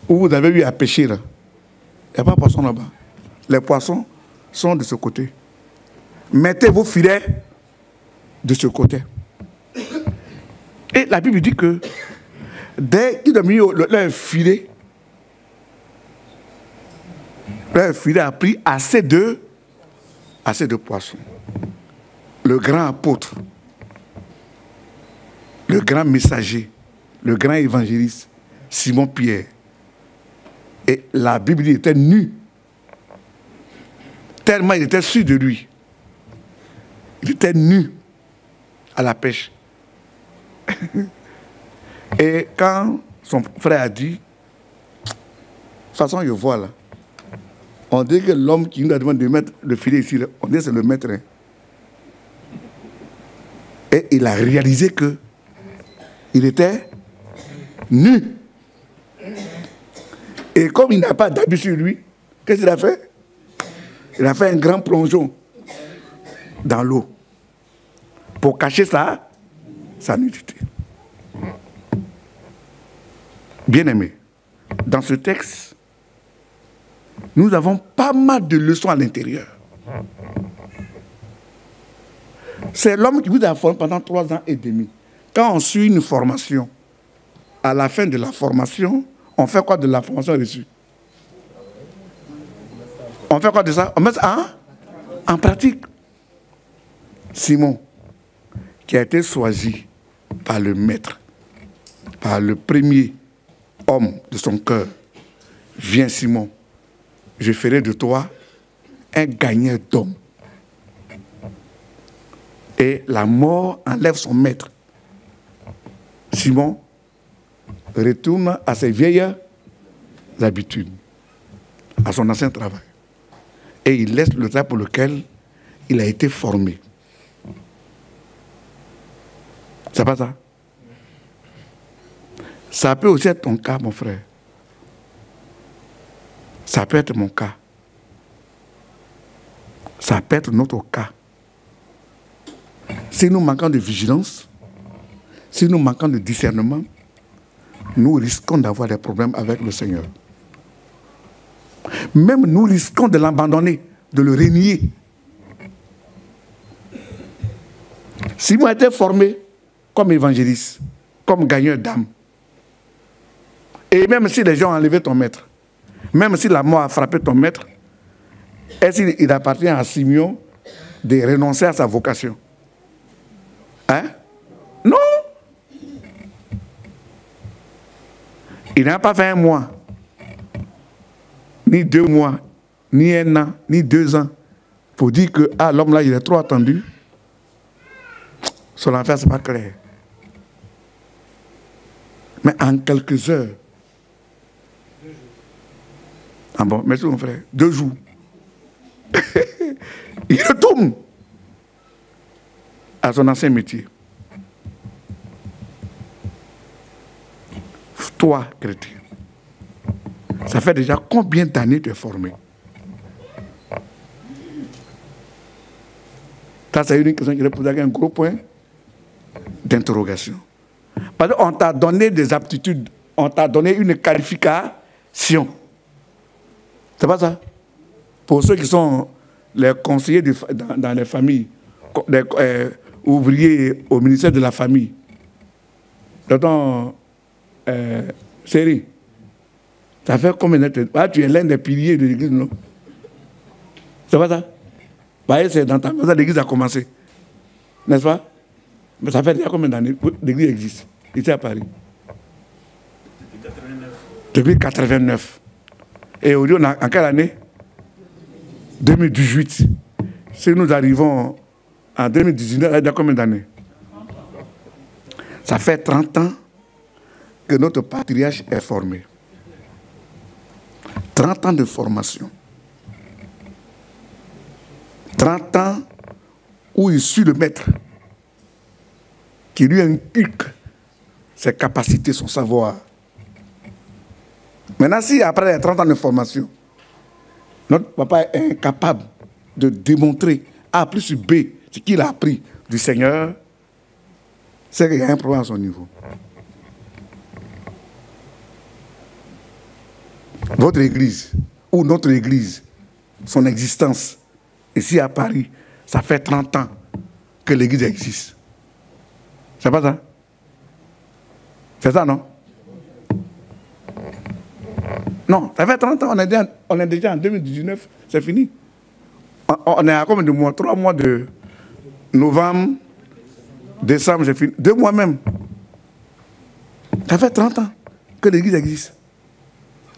où vous avez eu à pêcher, là, il n'y a pas de poisson là-bas. Les poissons sont de ce côté. Mettez vos filets de ce côté. Et la Bible dit que dès qu'ils ont mis leur filet a pris assez de poissons. Le grand apôtre, le grand messager, le grand évangéliste, Simon-Pierre. Et la Bible dit qu'il était nu. Tellement il était sûr de lui. Il était nu à la pêche. Et quand son frère a dit, de toute façon, je vois là, on dit que l'homme qui nous a demandé de mettre le filet ici, on dit que c'est le maître. Hein. Et il a réalisé que il était nu. Et comme il n'a pas d'habit sur lui, qu'est-ce qu'il a fait? Il a fait un grand plongeon dans l'eau pour cacher sa nudité. Bien-aimés, dans ce texte, nous avons pas mal de leçons à l'intérieur. C'est l'homme qui vous a formé pendant 3 ans et demi. Quand on suit une formation, à la fin de la formation, on fait quoi de la formation reçue? On fait quoi de ça? On met ça en pratique. Simon, qui a été choisi par le maître, par le premier homme de son cœur, viens Simon, je ferai de toi un gagneur d'hommes. Et la mort enlève son maître. Simon retourne à ses vieilles habitudes, à son ancien travail. Et il laisse le travail pour lequel il a été formé. C'est pas ça? Ça peut aussi être ton cas, mon frère. Ça peut être mon cas. Ça peut être notre cas. Si nous manquons de vigilance, si nous manquons de discernement, nous risquons d'avoir des problèmes avec le Seigneur. Même nous risquons de l'abandonner, de le renier. Simon a été formé comme évangéliste, comme gagneur d'âme. Et même si les gens ont enlevé ton maître, même si la mort a frappé ton maître, est-ce qu'il appartient à Simon de renoncer à sa vocation? Hein? Non! Il n'a pas fait 1 mois, ni 2 mois, ni 1 an, ni 2 ans, pour dire que l'homme là, il est trop attendu. Son affaire, ce n'est pas clair. Mais en quelques heures, ah bon, merci mon frère, 2 jours, il retourne à son ancien métier. Toi, chrétien, ça fait déjà combien d'années tu es formé? Ça, c'est une question qui est posée avec un gros point d'interrogation. Parce qu'on t'a donné des aptitudes, on t'a donné une qualification. C'est pas ça? Pour ceux qui sont les conseillers dans les familles, les ouvriers au ministère de la famille, dans ton série, ça fait combien de temps? Tu es l'un des piliers de l'église, non? C'est pas ça? C'est dans ta maison, l'église a commencé. N'est-ce pas? Mais ça fait déjà combien d'années que l'église existe, ici à Paris? Depuis 89. Et aujourd'hui, en quelle année? 2018. Si nous arrivons en 2019, il y a déjà combien d'années? Ça fait 30 ans que notre patriarche est formé. 30 ans de formation. 30 ans où il suit le maître, qui lui inculque ses capacités, son savoir. Maintenant, si après les 30 ans de formation, notre papa est incapable de démontrer A plus B ce qu'il a appris du Seigneur, c'est qu'il y a un problème à son niveau. Votre église, ou notre église, son existence, ici à Paris, ça fait 30 ans que l'église existe. C'est pas ça? C'est ça, non? Non, ça fait 30 ans, on est déjà en 2019, c'est fini. On est à combien de mois? 3 mois de novembre, décembre, c'est fini. 2 mois même. Ça fait 30 ans que l'église existe.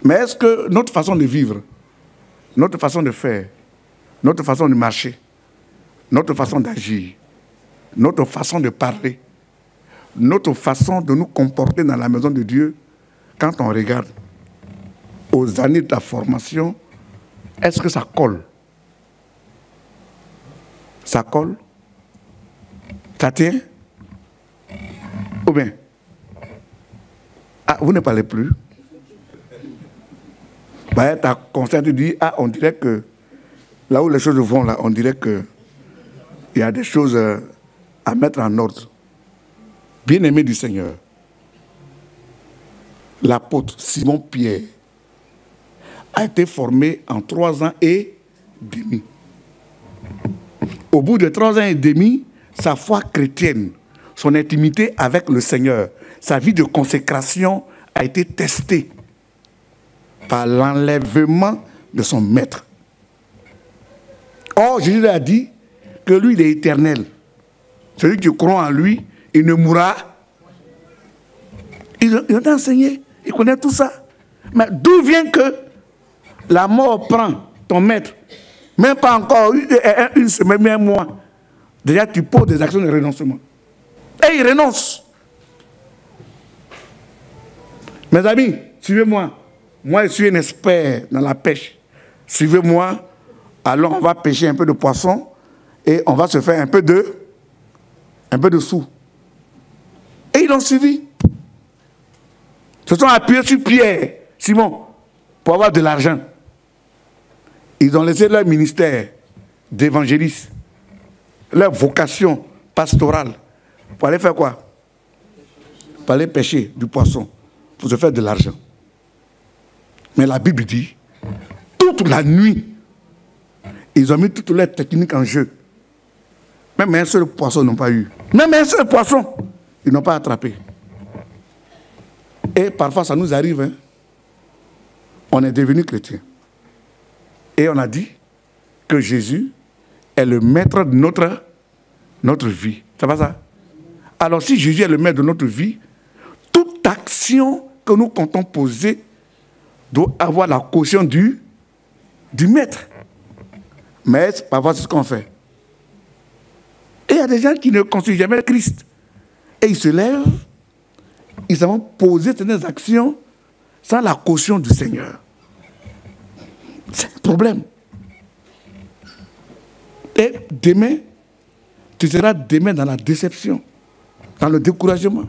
Mais est-ce que notre façon de vivre, notre façon de faire, notre façon de marcher, notre façon d'agir, notre façon de parler, notre façon de nous comporter dans la maison de Dieu, quand on regarde aux années de la formation, est-ce que ça colle? Ça colle? Ça tient? Ou bien, ah, vous ne parlez plus. Bah, ta conscience te dit, ah, on dirait que là où les choses vont, là, on dirait qu'il y a des choses à mettre en ordre. Bien-aimé du Seigneur, l'apôtre Simon-Pierre a été formé en 3 ans et demi. Au bout de 3 ans et demi, sa foi chrétienne, son intimité avec le Seigneur, sa vie de consécration a été testée par l'enlèvement de son maître. Or, Jésus a dit que lui, il est éternel. Celui qui croit en lui, il ne mourra. Ils ont enseigné, ils connaissent tout ça. Mais d'où vient que la mort prend ton maître? Même pas encore une semaine, même un mois. Déjà, tu poses des actions de renoncement. Et il renonce. Mes amis, suivez-moi. Moi, je suis un expert dans la pêche. Suivez-moi. Alors, on va pêcher un peu de poisson et on va se faire un peu de sous. Et ils l'ont suivi. Ils se sont appuyés sur Pierre, Simon, pour avoir de l'argent. Ils ont laissé leur ministère d'évangéliste, leur vocation pastorale, pour aller faire quoi? Pour aller pêcher du poisson, pour se faire de l'argent. Mais la Bible dit, toute la nuit, ils ont mis toutes leurs techniques en jeu. Même un seul poisson ils n'ont pas eu. Même un seul poisson, ils n'ont pas attrapé. Et parfois, ça nous arrive. Hein. On est devenu chrétien. Et on a dit que Jésus est le maître de notre vie. C'est pas ça? Alors, si Jésus est le maître de notre vie, toute action que nous comptons poser doit avoir la caution du maître. Mais parfois, c'est ce qu'on fait. Et il y a des gens qui ne considèrent jamais Christ. Et ils se lèvent, ils vont poser certaines actions sans la caution du Seigneur. C'est un problème. Et demain, tu seras demain dans la déception, dans le découragement.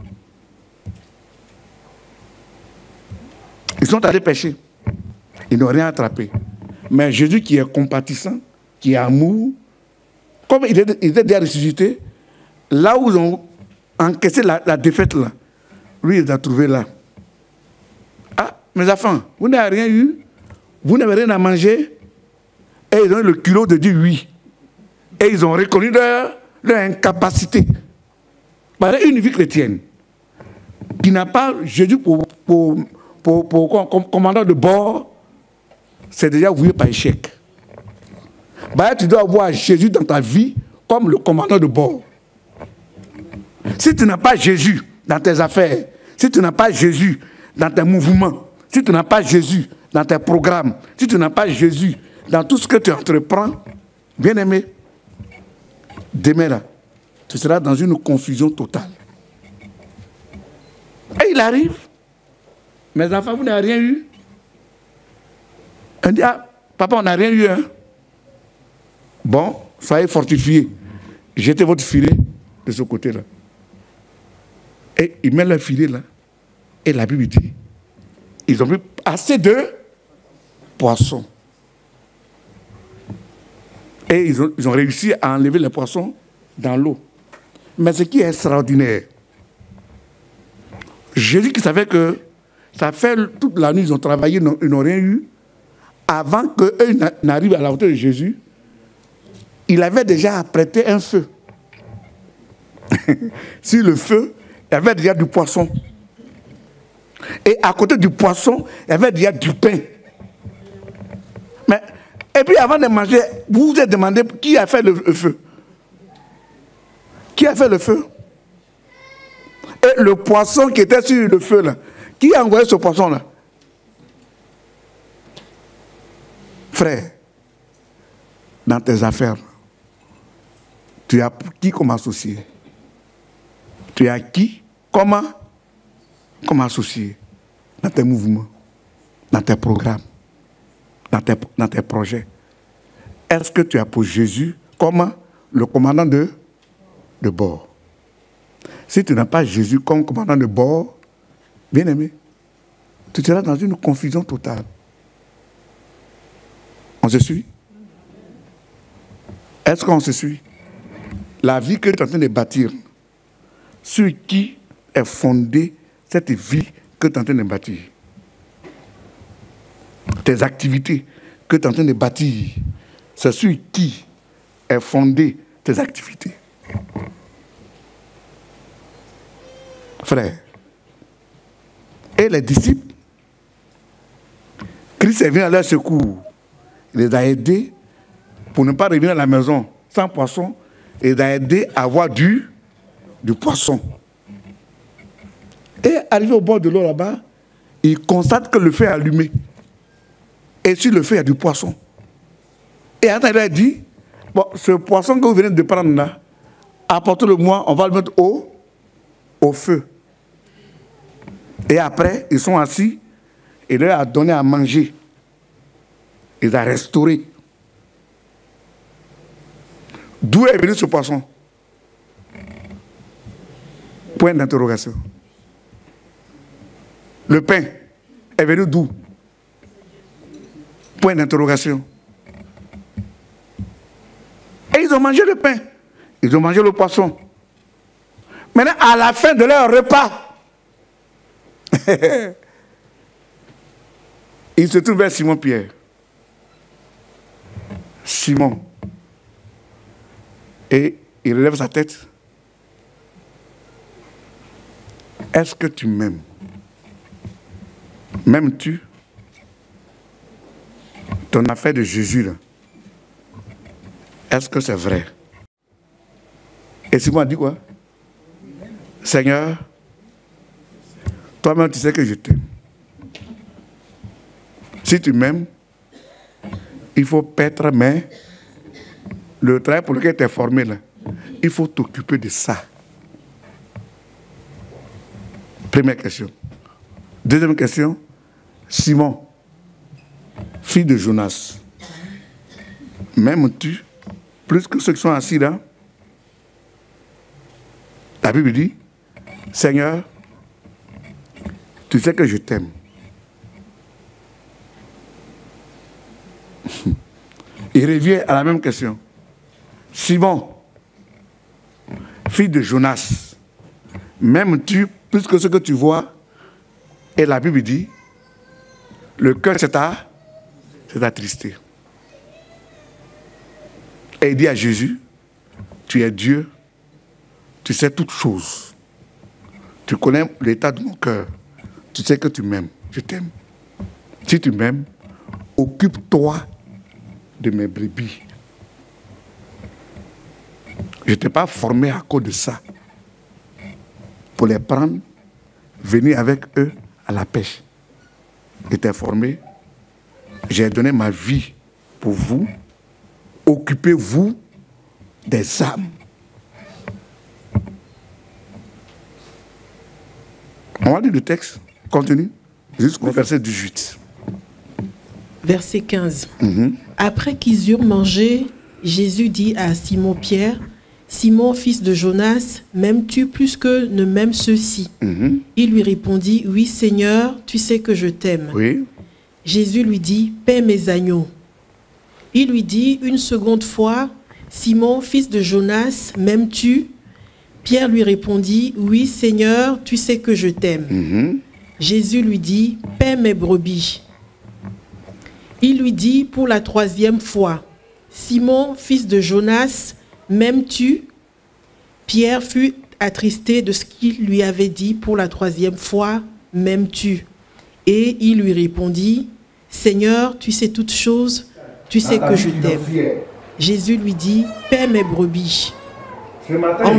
Ils sont allés pêcher. Ils n'ont rien attrapé. Mais Jésus qui est compatissant, qui est amour, comme il était déjà ressuscité, là où ils ont encaissé la défaite, là, lui, il les a trouvés là. Ah, mes enfants, vous n'avez rien eu? Vous n'avez rien à manger? Et ils ont eu le culot de dire oui. Et ils ont reconnu leur incapacité. Par une vie chrétienne qui n'a pas Jésus pour commandant de bord, c'est déjà voué par échec. Bah, tu dois avoir Jésus dans ta vie comme le commandant de bord. Si tu n'as pas Jésus dans tes affaires, si tu n'as pas Jésus dans tes mouvements, si tu n'as pas Jésus dans tes programmes, si tu n'as pas Jésus dans tout ce que tu entreprends, bien aimé, demain là, tu seras dans une confusion totale. Et il arrive, mes enfants, vous n'avez rien eu. On dit, ah, papa, on n'a rien eu, hein. Bon, soyez fortifiés. Jetez votre filet de ce côté-là. Et ils mettent leur filet là. Et la Bible dit, ils ont pris assez de poissons. Et ils ont réussi à enlever les poissons dans l'eau. Mais ce qui est extraordinaire, Jésus qui savait que ça fait toute la nuit, ils ont travaillé, ils n'ont rien eu. Avant qu'eux n'arrivent à la hauteur de Jésus, il avait déjà apprêté un feu. Sur le feu, il y avait déjà du poisson. Et à côté du poisson, il y avait déjà du pain. Mais, et puis avant de manger, vous vous êtes demandé qui a fait le feu. Qui a fait le feu? Et le poisson qui était sur le feu, là, qui a envoyé ce poisson-là? Frère, dans tes affaires, tu as qui comme associé? Tu as qui comme associé? Dans tes mouvements, dans tes programmes, dans tes projets. Est-ce que tu as pour Jésus comme le commandant de bord? Si tu n'as pas Jésus comme commandant de bord, bien aimé, tu seras dans une confusion totale. On se suit? Est-ce qu'on se suit? La vie que tu es en train de bâtir, sur qui est fondée cette vie que tu es en train de bâtir? Tes activités que tu es en train de bâtir, c'est sur qui est fondée tes activités? Frère, et les disciples, Christ est venu à leur secours. Il les a aidés pour ne pas revenir à la maison sans poisson. Il les a aidés à avoir du poisson. Et arrivé au bord de l'eau là-bas, il constate que le feu est allumé. Et sur le feu, il y a du poisson. Et attends, il a dit, bon, ce poisson que vous venez de prendre là, apportez-le-moi, on va le mettre au feu. Et après, ils sont assis, il leur a donné à manger. Il les a restaurés. D'où est venu ce poisson? Point d'interrogation. Le pain est venu d'où? Point d'interrogation. Et ils ont mangé le pain. Ils ont mangé le poisson. Maintenant, à la fin de leur repas, il se trouve vers Simon-Pierre. Simon. Et il relève sa tête. Est-ce que tu m'aimes? M'aimes-tu? Ton affaire de Jésus, là, est-ce que c'est vrai? Et Simon a dit quoi? Seigneur, toi-même tu sais que je t'aime. Si tu m'aimes, il faut paître, mais le travail pour lequel tu es formé, là, il faut t'occuper de ça. Première question. Deuxième question. Simon, fils de Jonas, m'aimes-tu plus que ceux qui sont assis là? La Bible dit, Seigneur, tu sais que je t'aime. Il revient à la même question. Simon, fils de Jonas, m'aimes-tu plus que ce que tu vois? Et la Bible dit, le cœur c'est attristé. Et il dit à Jésus, tu es Dieu, tu sais toutes choses. Tu connais l'état de mon cœur. Tu sais que tu m'aimes, je t'aime. Si tu m'aimes, occupe-toi de mes brebis. Je ne t'ai pas formé à cause de ça. Pour les prendre, venir avec eux à la pêche. Je t'ai formé, j'ai donné ma vie pour vous. Occupez-vous des âmes. On va lire le texte, continue, jusqu'au verset 18. Verset 15. Après qu'ils eurent mangé, Jésus dit à Simon-Pierre, Simon, fils de Jonas, m'aimes-tu plus que ne m'aiment ceux-ci? Il lui répondit, oui Seigneur, tu sais que je t'aime. Oui. Jésus lui dit, paie mes agneaux. Il lui dit une seconde fois, Simon, fils de Jonas, m'aimes-tu? Pierre lui répondit, oui Seigneur, tu sais que je t'aime. Jésus lui dit, paie mes brebis. Il lui dit pour la troisième fois, Simon, fils de Jonas, m'aimes-tu? Pierre fut attristé de ce qu'il lui avait dit pour la troisième fois, m'aimes-tu? Et il lui répondit, Seigneur, tu sais toutes choses, tu sais que je t'aime. Jésus lui dit, paie mes brebis. En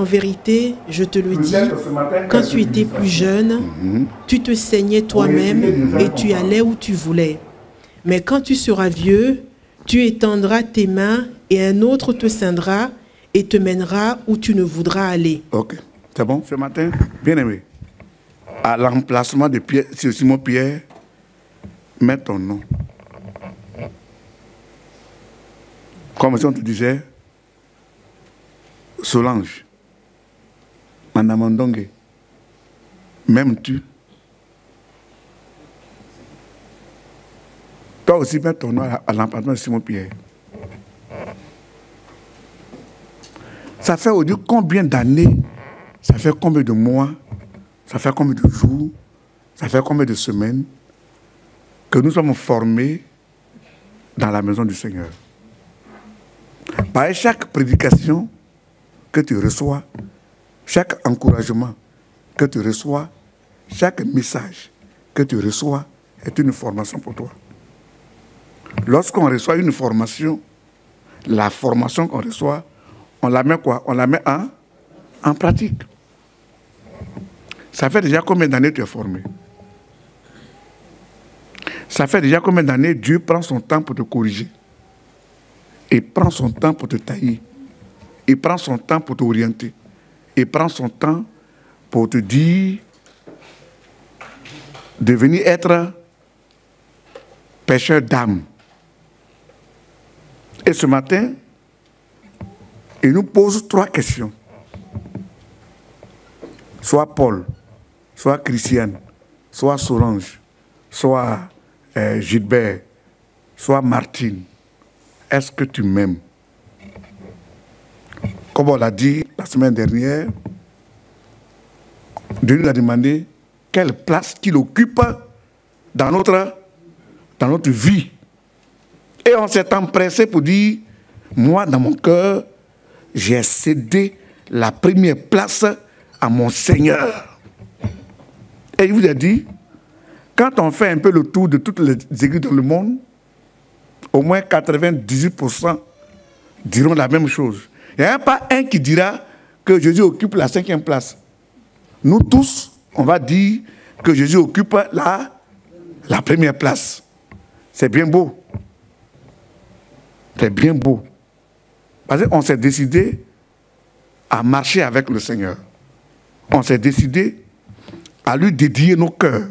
vérité, je te le dis, quand tu étais plus jeune, tu te saignais toi-même et tu allais où tu voulais. Mais quand tu seras vieux, tu étendras tes mains et un autre te ceindra et te mènera où tu ne voudras aller. Ok, c'est bon. Ce matin, bien aimé, à l'emplacement de Simon Pierre, mets ton nom. Comme si on te disait, Solange. Manamandongue, m'aimes-tu? Toi aussi, mets ton nom à l'emplacement de Simon-Pierre. Ça fait aujourd'hui combien d'années, ça fait combien de mois, ça fait combien de jours, ça fait combien de semaines que nous sommes formés dans la maison du Seigneur. Par chaque prédication que tu reçois, chaque encouragement que tu reçois, chaque message que tu reçois est une formation pour toi. Lorsqu'on reçoit une formation, la formation qu'on reçoit, on la met quoi? On la met en pratique. Ça fait déjà combien d'années tu es formé? Ça fait déjà combien d'années Dieu prend son temps pour te corriger? Il prend son temps pour te tailler. Il prend son temps pour t'orienter. Il prend son temps pour te dire de venir être pêcheur d'âme. Et ce matin, il nous pose 3 questions. Soit Paul, soit Christiane, soit Solange, soit Gilbert, soit Martine. Est-ce que tu m'aimes? Comme on l'a dit la semaine dernière, Dieu nous a demandé quelle place qu'il occupe dans notre vie. Et on s'est empressé pour dire, moi, dans mon cœur, j'ai cédé la première place à mon Seigneur. Et il vous a dit, quand on fait un peu le tour de toutes les églises dans le monde, au moins 98% diront la même chose. Il n'y a pas un qui dira que Jésus occupe la 5e place. Nous tous, on va dire que Jésus occupe la première place. C'est bien beau. C'est bien beau. Parce qu'on s'est décidé à marcher avec le Seigneur. On s'est décidé à lui dédier nos cœurs.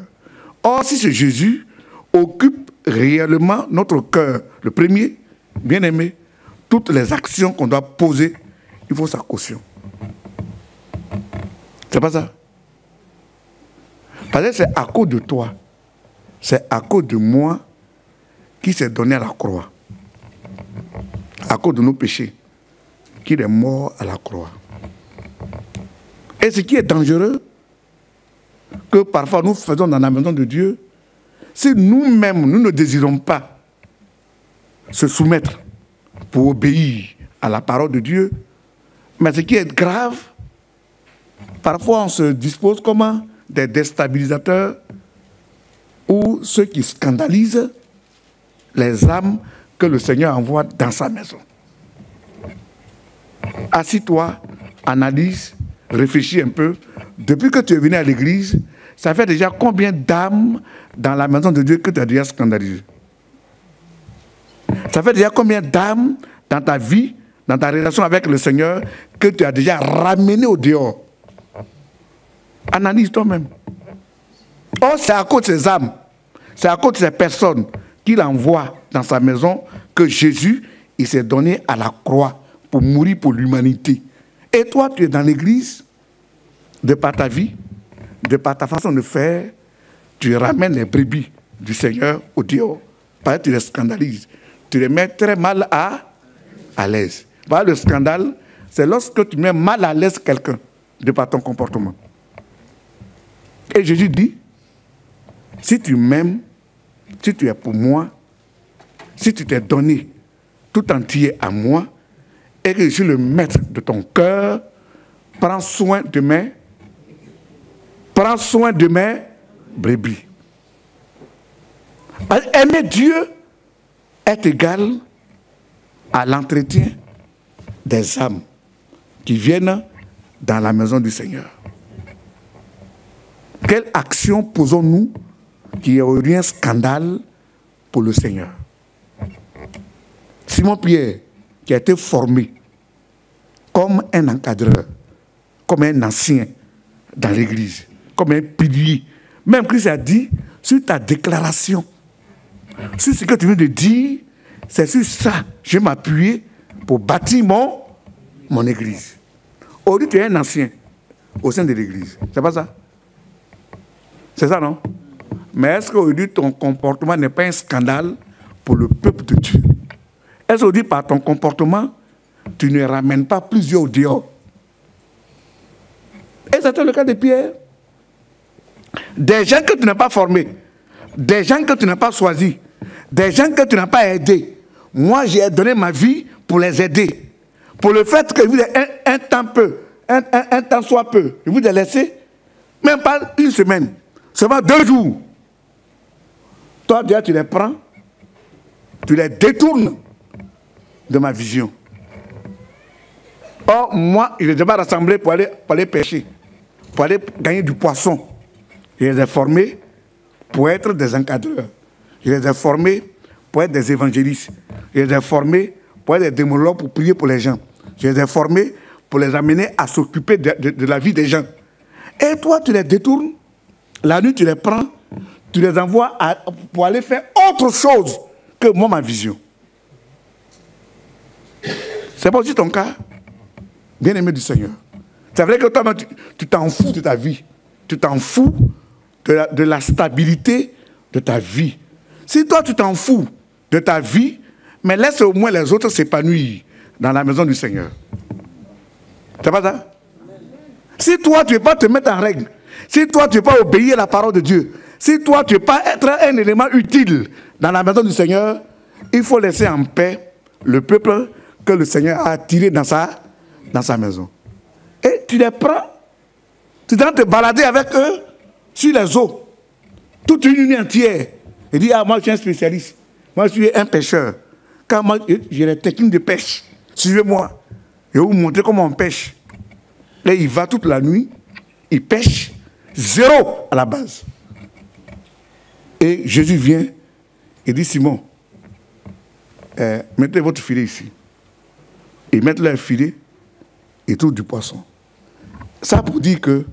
Or, si ce Jésus occupe réellement notre cœur, le premier, bien aimé, toutes les actions qu'on doit poser, il faut sa caution. C'est pas ça? Parce que c'est à cause de toi, c'est à cause de moi qui s'est donné à la croix. À cause de nos péchés, qu'il est mort à la croix. Et ce qui est dangereux, que parfois nous faisons dans la maison de Dieu, si nous-mêmes, nous ne désirons pas se soumettre pour obéir à la parole de Dieu, mais ce qui est grave, parfois on se dispose comme des déstabilisateurs ou ceux qui scandalisent les âmes que le Seigneur envoie dans sa maison. Assis-toi, analyse, réfléchis un peu. Depuis que tu es venu à l'église, ça fait déjà combien d'âmes dans la maison de Dieu que tu as déjà scandalisé? Ça fait déjà combien d'âmes dans ta vie, dans ta relation avec le Seigneur, que tu as déjà ramené au dehors? Analyse toi-même. Oh, c'est à cause de ces âmes, c'est à cause de ces personnes qu'il envoie dans sa maison que Jésus, il s'est donné à la croix pour mourir pour l'humanité. Et toi, tu es dans l'église, de par ta vie, de par ta façon de faire, tu ramènes les brebis du Seigneur au dehors. Parce que tu les scandalises. Tu les mets très mal à l'aise. Le scandale, c'est lorsque tu mets mal à l'aise quelqu'un de par ton comportement. Et Jésus dit, si tu m'aimes, si tu es pour moi, si tu t'es donné tout entier à moi, et que je suis le maître de ton cœur, prends soin de mes brebis. Aimer Dieu est égal à l'entretien des âmes qui viennent dans la maison du Seigneur. Quelle action posons-nous qui aurait un scandale pour le Seigneur? Simon-Pierre, qui a été formé comme un encadreur, comme un ancien dans l'église, comme un pilier. Même Christ a dit, sur ta déclaration, sur ce que tu viens de dire, c'est sur ça que je vais m'appuyer pour bâtir mon église. Aujourd'hui, tu es un ancien. au sein de l'Église. C'est pas ça? C'est ça, non? Mais est-ce qu'aujourd'hui, ton comportement n'est pas un scandale pour le peuple de Dieu? Est-ce qu'aujourd'hui, par ton comportement, tu ne ramènes pas plusieurs au dehors? Et c'était le cas de Pierre. Des gens que tu n'as pas formés, des gens que tu n'as pas choisis, des gens que tu n'as pas aidés. Moi, j'ai donné ma vie pour les aider. Pour le fait que vous avez un temps peu, un temps soit peu, je vous ai laissé, même pas une semaine, seulement 2 jours. Toi, déjà, tu les prends, tu les détournes de ma vision. Or, moi, je les ai pas rassemblés pour aller pêcher, pour aller gagner du poisson. Je les ai formés pour être des encadreurs. Je les ai formés pour être des évangélistes. Je les ai formés pour être des démologues, pour prier pour les gens. Je les ai formés pour les amener à s'occuper de la vie des gens. Et toi, tu les détournes. La nuit, tu les prends, tu les envoies pour aller faire autre chose que moi, ma vision. C'est pas aussi ton cas, bien-aimé du Seigneur. C'est vrai que toi, tu t'en fous de ta vie. Tu t'en fous de la stabilité de ta vie. Si toi, tu t'en fous de ta vie, mais laisse au moins les autres s'épanouir dans la maison du Seigneur. C'est pas ça? Si toi, tu ne veux pas te mettre en règle, si toi, tu ne veux pas obéir à la parole de Dieu, si toi, tu ne veux pas être un élément utile dans la maison du Seigneur, il faut laisser en paix le peuple que le Seigneur a attiré dans sa maison. Et tu les prends, tu dois te balader avec eux sur les eaux, toute une nuit entière. Il dit, ah, moi je suis un spécialiste, moi je suis un pêcheur. Quand moi j'ai les techniques de pêche, suivez-moi, je vais vous montrer comment on pêche. Et il va toute la nuit, il pêche, 0 à la base. Et Jésus vient et dit, Simon, mettez votre filet ici. Ils mettent leur filet et tout du poisson. Ça pour dire que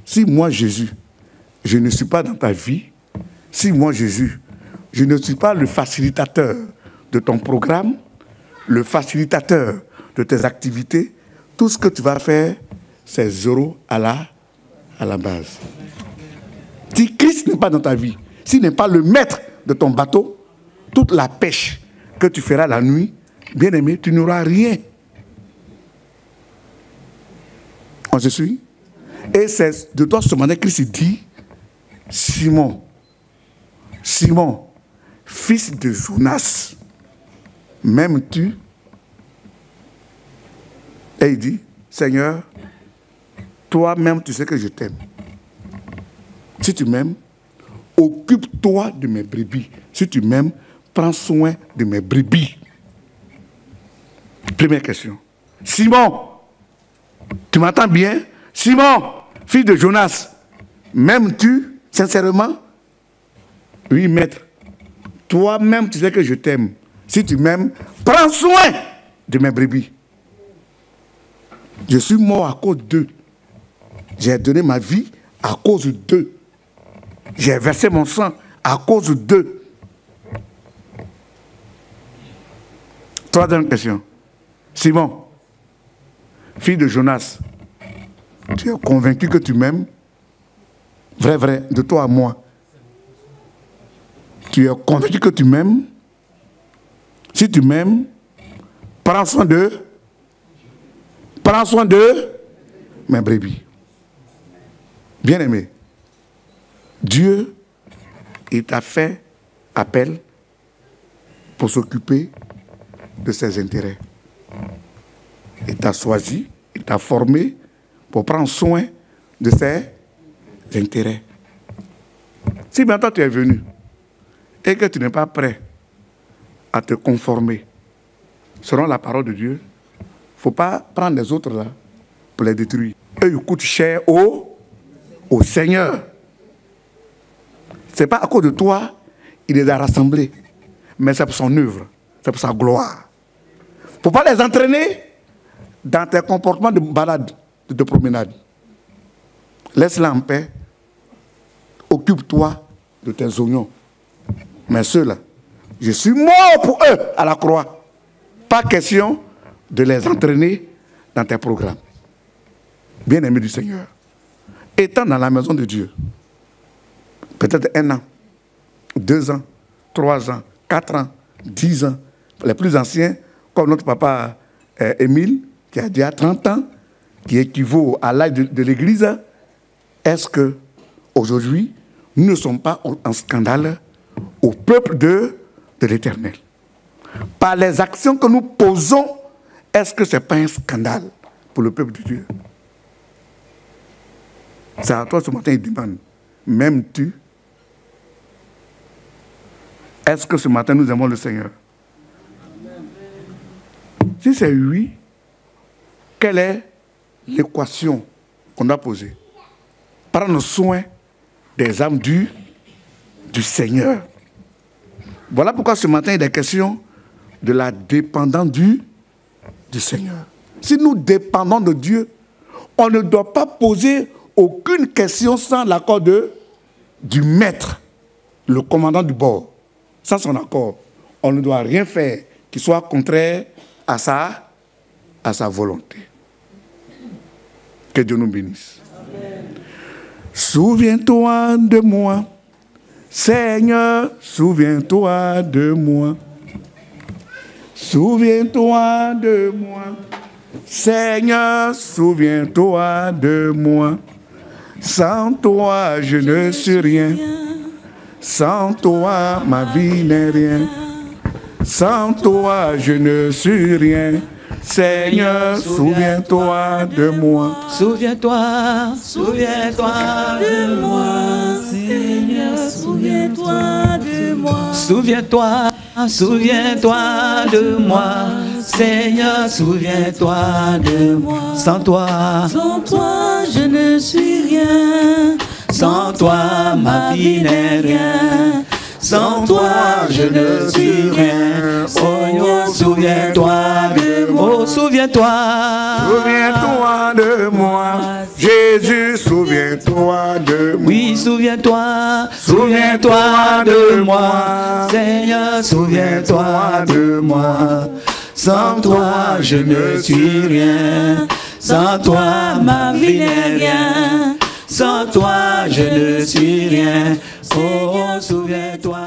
si moi, Jésus, je ne suis pas dans ta vie, si moi, Jésus, je ne suis pas le facilitateur de ton programme, le facilitateur de tes activités, tout ce que tu vas faire, c'est 0 à la base. Si Christ n'est pas dans ta vie, s'il n'est pas le maître de ton bateau, toute la pêche que tu feras la nuit, bien aimé, tu n'auras rien. On se suit? Et c'est de toi ce matin que Christ dit, Simon, Simon, fils de Jonas, m'aimes-tu? Et il dit, Seigneur, toi-même tu sais que je t'aime. Si tu m'aimes, occupe-toi de mes brebis. Si tu m'aimes, prends soin de mes brebis. Première question. Simon, tu m'entends bien? Simon, fils de Jonas, m'aimes-tu sincèrement? Oui, maître. Toi-même, tu sais que je t'aime. Si tu m'aimes, prends soin de mes brebis. Je suis mort à cause d'eux. J'ai donné ma vie à cause d'eux. J'ai versé mon sang à cause d'eux. Troisième question. Simon, fille de Jonas, tu es convaincu que tu m'aimes? Vrai, vrai, de toi à moi. Tu es convaincu que tu m'aimes? Si tu m'aimes, prends soin de mes brebis. Bien-aimé, Dieu, il t'a fait appel pour s'occuper de ses intérêts. Il t'a choisi, il t'a formé pour prendre soin de ses intérêts. Si maintenant tu es venu et que tu n'es pas prêt à te conformer selon la parole de Dieu, il ne faut pas prendre les autres là pour les détruire. Eux, ils coûtent cher au Seigneur. Ce n'est pas à cause de toi, il les a rassemblés, mais c'est pour son œuvre, c'est pour sa gloire. Il ne faut pas les entraîner dans tes comportements de balade, de promenade. Laisse-les en paix. Occupe-toi de tes oignons. Mais ceux-là, je suis mort pour eux à la croix. Pas question de les entraîner dans tes programmes. Bien-aimés du Seigneur, étant dans la maison de Dieu, peut-être 1 an, 2 ans, 3 ans, 4 ans, 10 ans, les plus anciens, comme notre papa Émile, qui a déjà 30 ans, qui équivaut à l'âge de l'Église, est-ce que aujourd'hui nous ne sommes pas en scandale au peuple de l'Éternel? Par les actions que nous posons, est-ce que ce n'est pas un scandale pour le peuple de Dieu? C'est à toi ce matin, il demande, m'aimes-tu? Est-ce que ce matin nous aimons le Seigneur? Si c'est oui, quelle est l'équation qu'on doit poser? Prendre soin des âmes du Seigneur. Voilà pourquoi ce matin il est question de la dépendance du Seigneur. Si nous dépendons de Dieu, on ne doit pas poser aucune question sans l'accord du maître, le commandant du bord. Sans son accord, on ne doit rien faire qui soit contraire à sa volonté. Que Dieu nous bénisse. Amen. Souviens-toi de moi, Seigneur, souviens-toi de moi. Souviens-toi de moi, Seigneur, souviens-toi de moi. Sans toi, je ne suis rien. Sans toi, ma vie n'est rien. Sans toi, je ne suis rien. Seigneur, souviens-toi de moi. Souviens-toi, souviens-toi de moi. Seigneur, souviens-toi de moi. Souviens-toi, souviens-toi de moi. Seigneur, souviens-toi de moi. Sans toi, je ne suis rien. Sans toi, ma vie n'est rien. Sans toi, je ne suis rien. Oh, souviens-toi de moi. Oh, souviens-toi. Souviens-toi de moi. Jésus, souviens-toi de moi. Oui, souviens-toi. Souviens-toi de moi. Seigneur, souviens-toi de moi. Sans toi, je ne suis rien. Sans toi, ma vie n'est rien. Sans toi, je ne suis rien. Oh, souviens-toi.